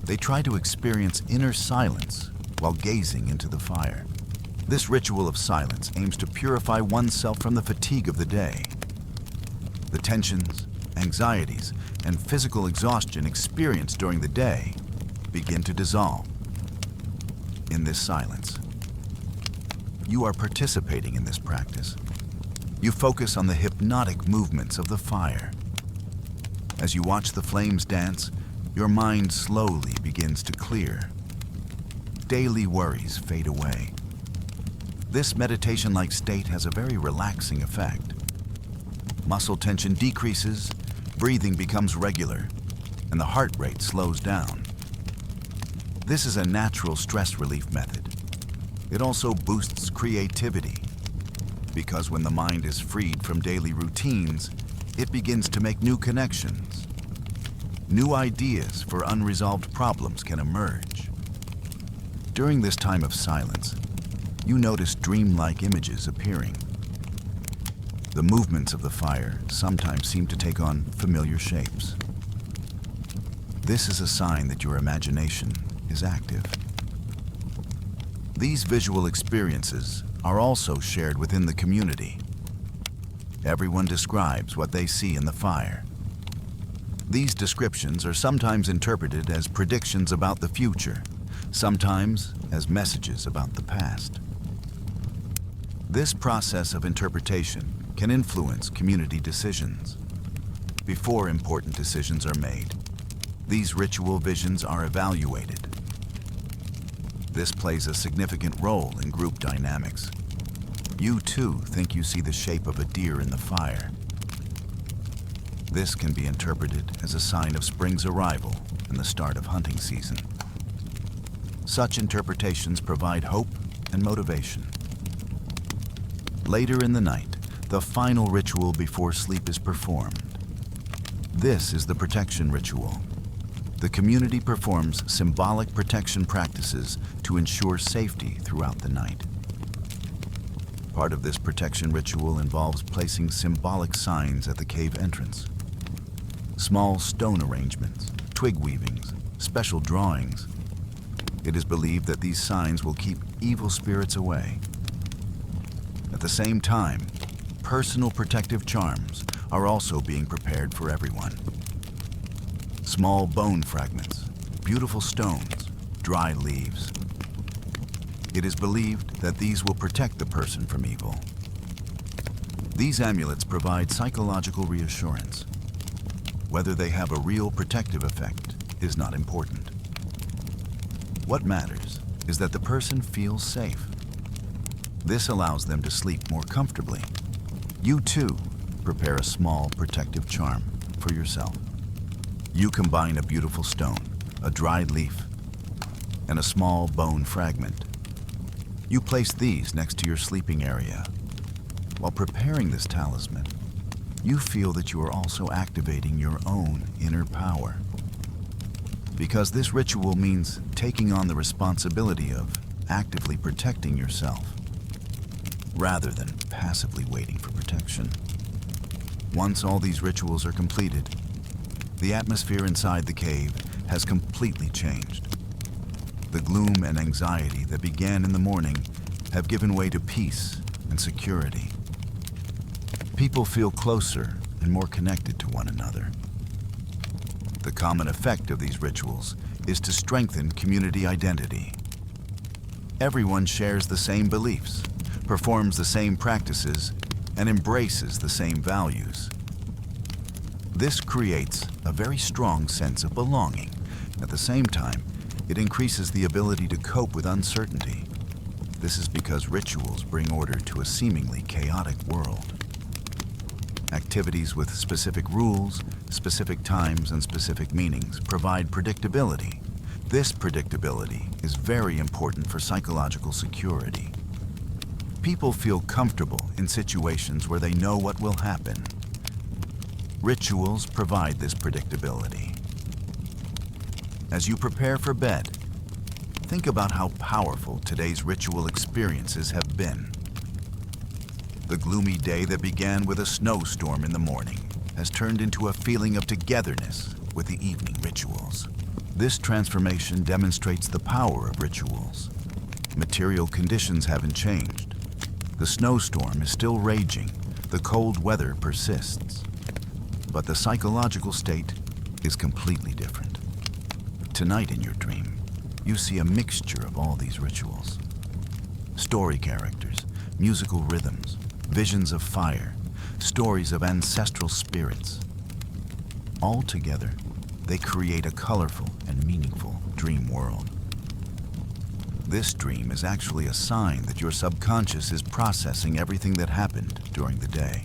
They try to experience inner silence while gazing into the fire. This ritual of silence aims to purify oneself from the fatigue of the day. The tensions, anxieties, and physical exhaustion experienced during the day begin to dissolve. In this silence, you are participating in this practice. You focus on the hypnotic movements of the fire. As you watch the flames dance, your mind slowly begins to clear. daily worries fade away. This meditation-like state has a very relaxing effect. Muscle tension decreases, breathing becomes regular, and the heart rate slows down. This is a natural stress relief method. It also boosts creativity, because when the mind is freed from daily routines, it begins to make new connections. New ideas for unresolved problems can emerge. During this time of silence, you notice dreamlike images appearing. The movements of the fire sometimes seem to take on familiar shapes. This is a sign that your imagination is active. These visual experiences are also shared within the community. Everyone describes what they see in the fire. These descriptions are sometimes interpreted as predictions about the future, sometimes as messages about the past. This process of interpretation can influence community decisions. Before important decisions are made, these ritual visions are evaluated. This plays a significant role in group dynamics. You too think you see the shape of a deer in the fire. This can be interpreted as a sign of spring's arrival and the start of hunting season. Such interpretations provide hope and motivation. Later in the night, the final ritual before sleep is performed. This is the protection ritual. The community performs symbolic protection practices to ensure safety throughout the night. Part of this protection ritual involves placing symbolic signs at the cave entrance. Small stone arrangements, twig weavings, special drawings. It is believed that these signs will keep evil spirits away. At the same time, personal protective charms are also being prepared for everyone. Small bone fragments, beautiful stones, dry leaves. It is believed that these will protect the person from evil. These amulets provide psychological reassurance. Whether they have a real protective effect is not important. What matters is that the person feels safe. This allows them to sleep more comfortably. You too prepare a small protective charm for yourself. You combine a beautiful stone, a dried leaf, and a small bone fragment. You place these next to your sleeping area. While preparing this talisman, you feel that you are also activating your own inner power. Because this ritual means taking on the responsibility of actively protecting yourself, rather than passively waiting for protection. Once all these rituals are completed, the atmosphere inside the cave has completely changed. The gloom and anxiety that began in the morning have given way to peace and security. People feel closer and more connected to one another. The common effect of these rituals is to strengthen community identity. Everyone shares the same beliefs, performs the same practices, and embraces the same values. This creates a very strong sense of belonging. At the same time, it increases the ability to cope with uncertainty. This is because rituals bring order to a seemingly chaotic world. Activities with specific rules, specific times, and specific meanings provide predictability. This predictability is very important for psychological security. People feel comfortable in situations where they know what will happen. Rituals provide this predictability. As you prepare for bed, think about how powerful today's ritual experiences have been. The gloomy day that began with a snowstorm in the morning has turned into a feeling of togetherness with the evening rituals. This transformation demonstrates the power of rituals. Material conditions haven't changed. The snowstorm is still raging. The cold weather persists. But the psychological state is completely different. Tonight in your dream, you see a mixture of all these rituals. Story characters, musical rhythms, visions of fire, stories of ancestral spirits. All together, they create a colorful and meaningful dream world. This dream is actually a sign that your subconscious is processing everything that happened during the day.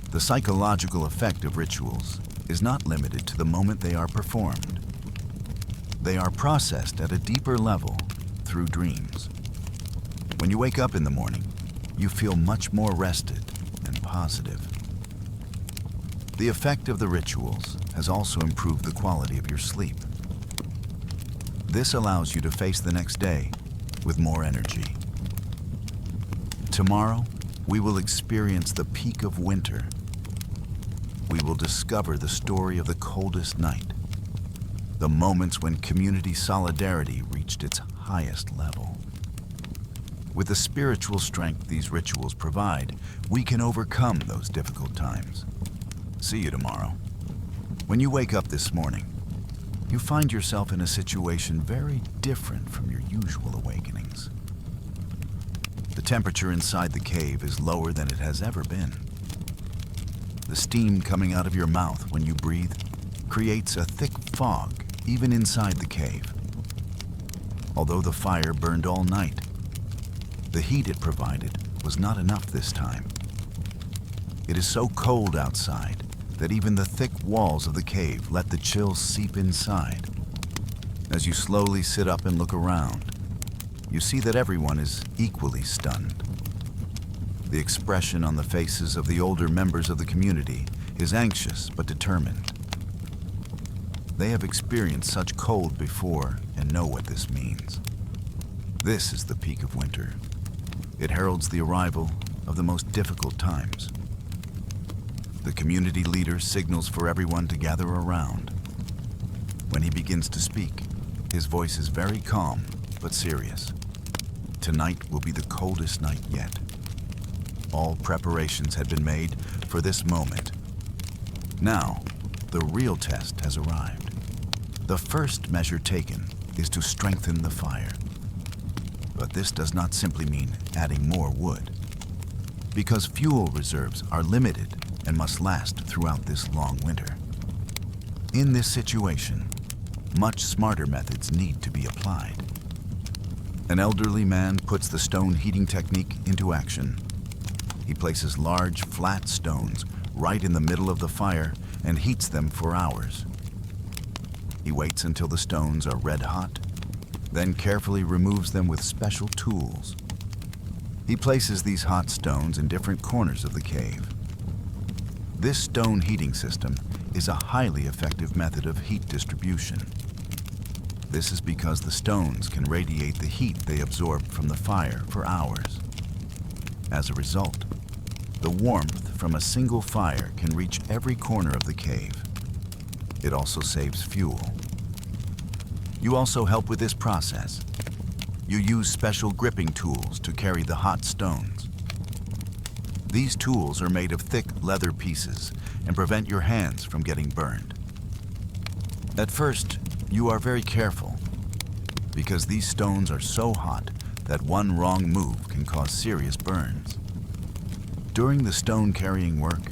The psychological effect of rituals is not limited to the moment they are performed. They are processed at a deeper level through dreams. When you wake up in the morning, you feel much more rested and positive. The effect of the rituals has also improved the quality of your sleep. This allows you to face the next day with more energy. Tomorrow, we will experience the peak of winter. We will discover the story of the coldest night, the moments when community solidarity reached its highest level. With the spiritual strength these rituals provide, we can overcome those difficult times. See you tomorrow. When you wake up this morning, you find yourself in a situation very different from your usual awakenings. The temperature inside the cave is lower than it has ever been. The steam coming out of your mouth when you breathe creates a thick fog even inside the cave. Although the fire burned all night, the heat it provided was not enough this time. It is so cold outside that even the thick walls of the cave let the chills seep inside. As you slowly sit up and look around, you see that everyone is equally stunned. The expression on the faces of the older members of the community is anxious but determined. They have experienced such cold before and know what this means. This is the peak of winter. It heralds the arrival of the most difficult times. The community leader signals for everyone to gather around. When he begins to speak, his voice is very calm but serious. Tonight will be the coldest night yet. All preparations had been made for this moment. Now, the real test has arrived. The first measure taken is to strengthen the fire. But this does not simply mean adding more wood, because fuel reserves are limited and must last throughout this long winter. In this situation, much smarter methods need to be applied. An elderly man puts the stone heating technique into action. He places large, flat stones right in the middle of the fire and heats them for hours. He waits until the stones are red hot, then carefully removes them with special tools. He places these hot stones in different corners of the cave. This stone heating system is a highly effective method of heat distribution. This is because the stones can radiate the heat they absorb from the fire for hours. As a result, the warmth from a single fire can reach every corner of the cave. It also saves fuel. You also help with this process. You use special gripping tools to carry the hot stones. These tools are made of thick leather pieces and prevent your hands from getting burned. At first, you are very careful because these stones are so hot that one wrong move can cause serious burns. During the stone carrying work,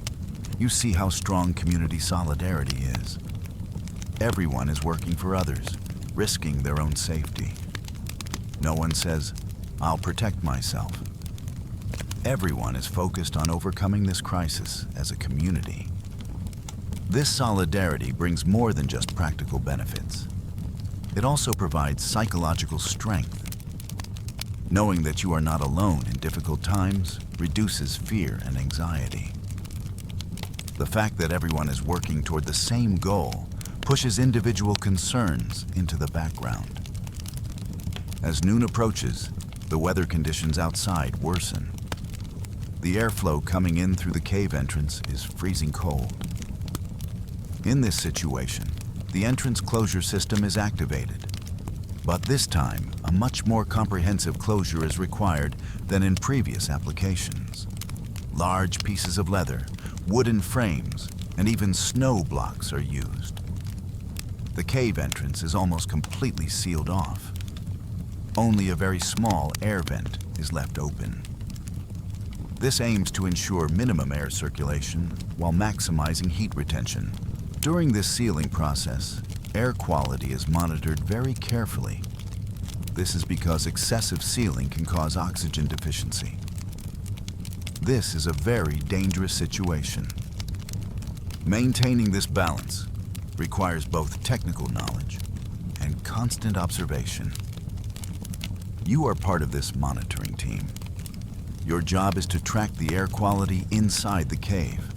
you see how strong community solidarity is. Everyone is working for others, risking their own safety. No one says, "I'll protect myself." Everyone is focused on overcoming this crisis as a community. This solidarity brings more than just practical benefits. It also provides psychological strength. Knowing that you are not alone in difficult times reduces fear and anxiety. The fact that everyone is working toward the same goal pushes individual concerns into the background. As noon approaches, the weather conditions outside worsen. The airflow coming in through the cave entrance is freezing cold. In this situation, the entrance closure system is activated. But this time, a much more comprehensive closure is required than in previous applications. Large pieces of leather, wooden frames, and even snow blocks are used. The cave entrance is almost completely sealed off. Only a very small air vent is left open. This aims to ensure minimum air circulation while maximizing heat retention. During this sealing process, air quality is monitored very carefully. This is because excessive sealing can cause oxygen deficiency. This is a very dangerous situation. Maintaining this balance requires both technical knowledge and constant observation. You are part of this monitoring team. Your job is to track the air quality inside the cave.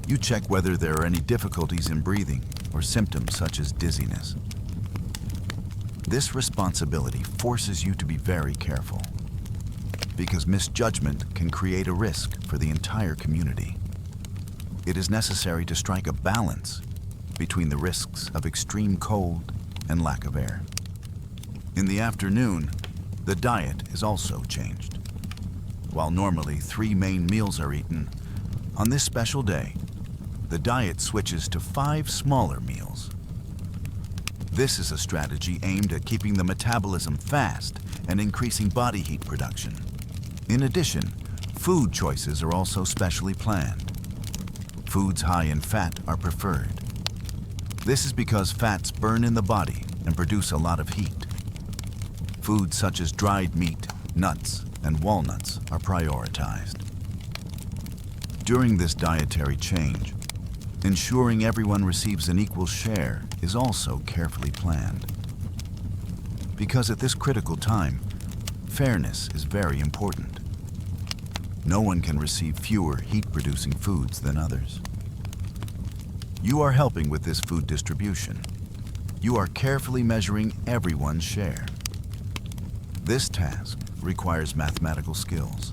You check whether there are any difficulties in breathing or symptoms such as dizziness. This responsibility forces you to be very careful, because misjudgment can create a risk for the entire community. It is necessary to strike a balance between the risks of extreme cold and lack of air. In the afternoon, the diet is also changed. While normally 3 main meals are eaten, on this special day, the diet switches to 5 smaller meals. This is a strategy aimed at keeping the metabolism fast and increasing body heat production. In addition, food choices are also specially planned. Foods high in fat are preferred. This is because fats burn in the body and produce a lot of heat. Foods such as dried meat, nuts, and walnuts are prioritized. During this dietary change, ensuring everyone receives an equal share is also carefully planned. Because at this critical time, fairness is very important. No one can receive fewer heat-producing foods than others. You are helping with this food distribution. You are carefully measuring everyone's share. This task requires mathematical skills.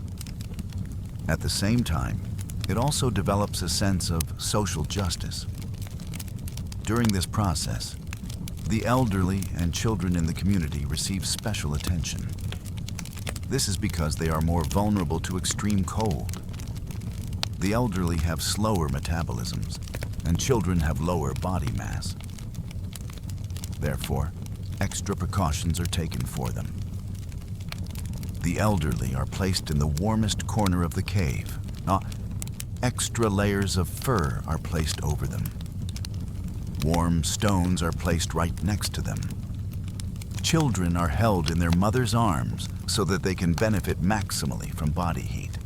At the same time, it also develops a sense of social justice. During this process, the elderly and children in the community receive special attention. This is because they are more vulnerable to extreme cold. The elderly have slower metabolisms, and children have lower body mass. Therefore, extra precautions are taken for them. The elderly are placed in the warmest corner of the cave. Extra layers of fur are placed over them. Warm stones are placed right next to them. Children are held in their mother's arms so that they can benefit maximally from body heat.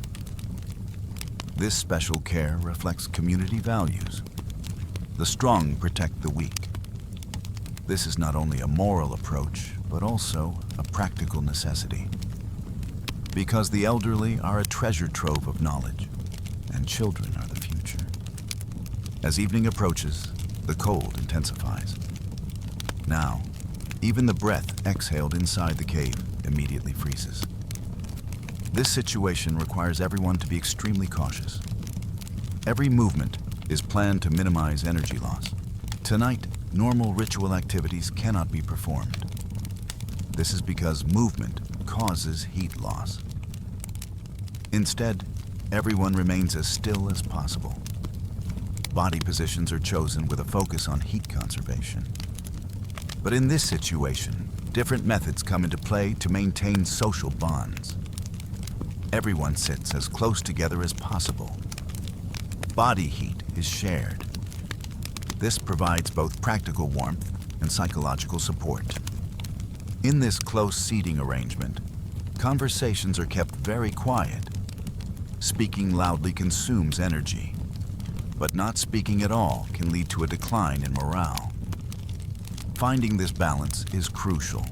This special care reflects community values. The strong protect the weak. This is not only a moral approach, but also a practical necessity. Because the elderly are a treasure trove of knowledge, and children are the future. As evening approaches, the cold intensifies. Now, even the breath exhaled inside the cave immediately freezes. This situation requires everyone to be extremely cautious. Every movement is planned to minimize energy loss. Tonight, normal ritual activities cannot be performed. This is because movement causes heat loss. Instead, everyone remains as still as possible. Body positions are chosen with a focus on heat conservation. But in this situation, different methods come into play to maintain social bonds. Everyone sits as close together as possible. Body heat is shared. This provides both practical warmth and psychological support. In this close seating arrangement, conversations are kept very quiet. Speaking loudly consumes energy, but not speaking at all can lead to a decline in morale. Finding this balance is crucial.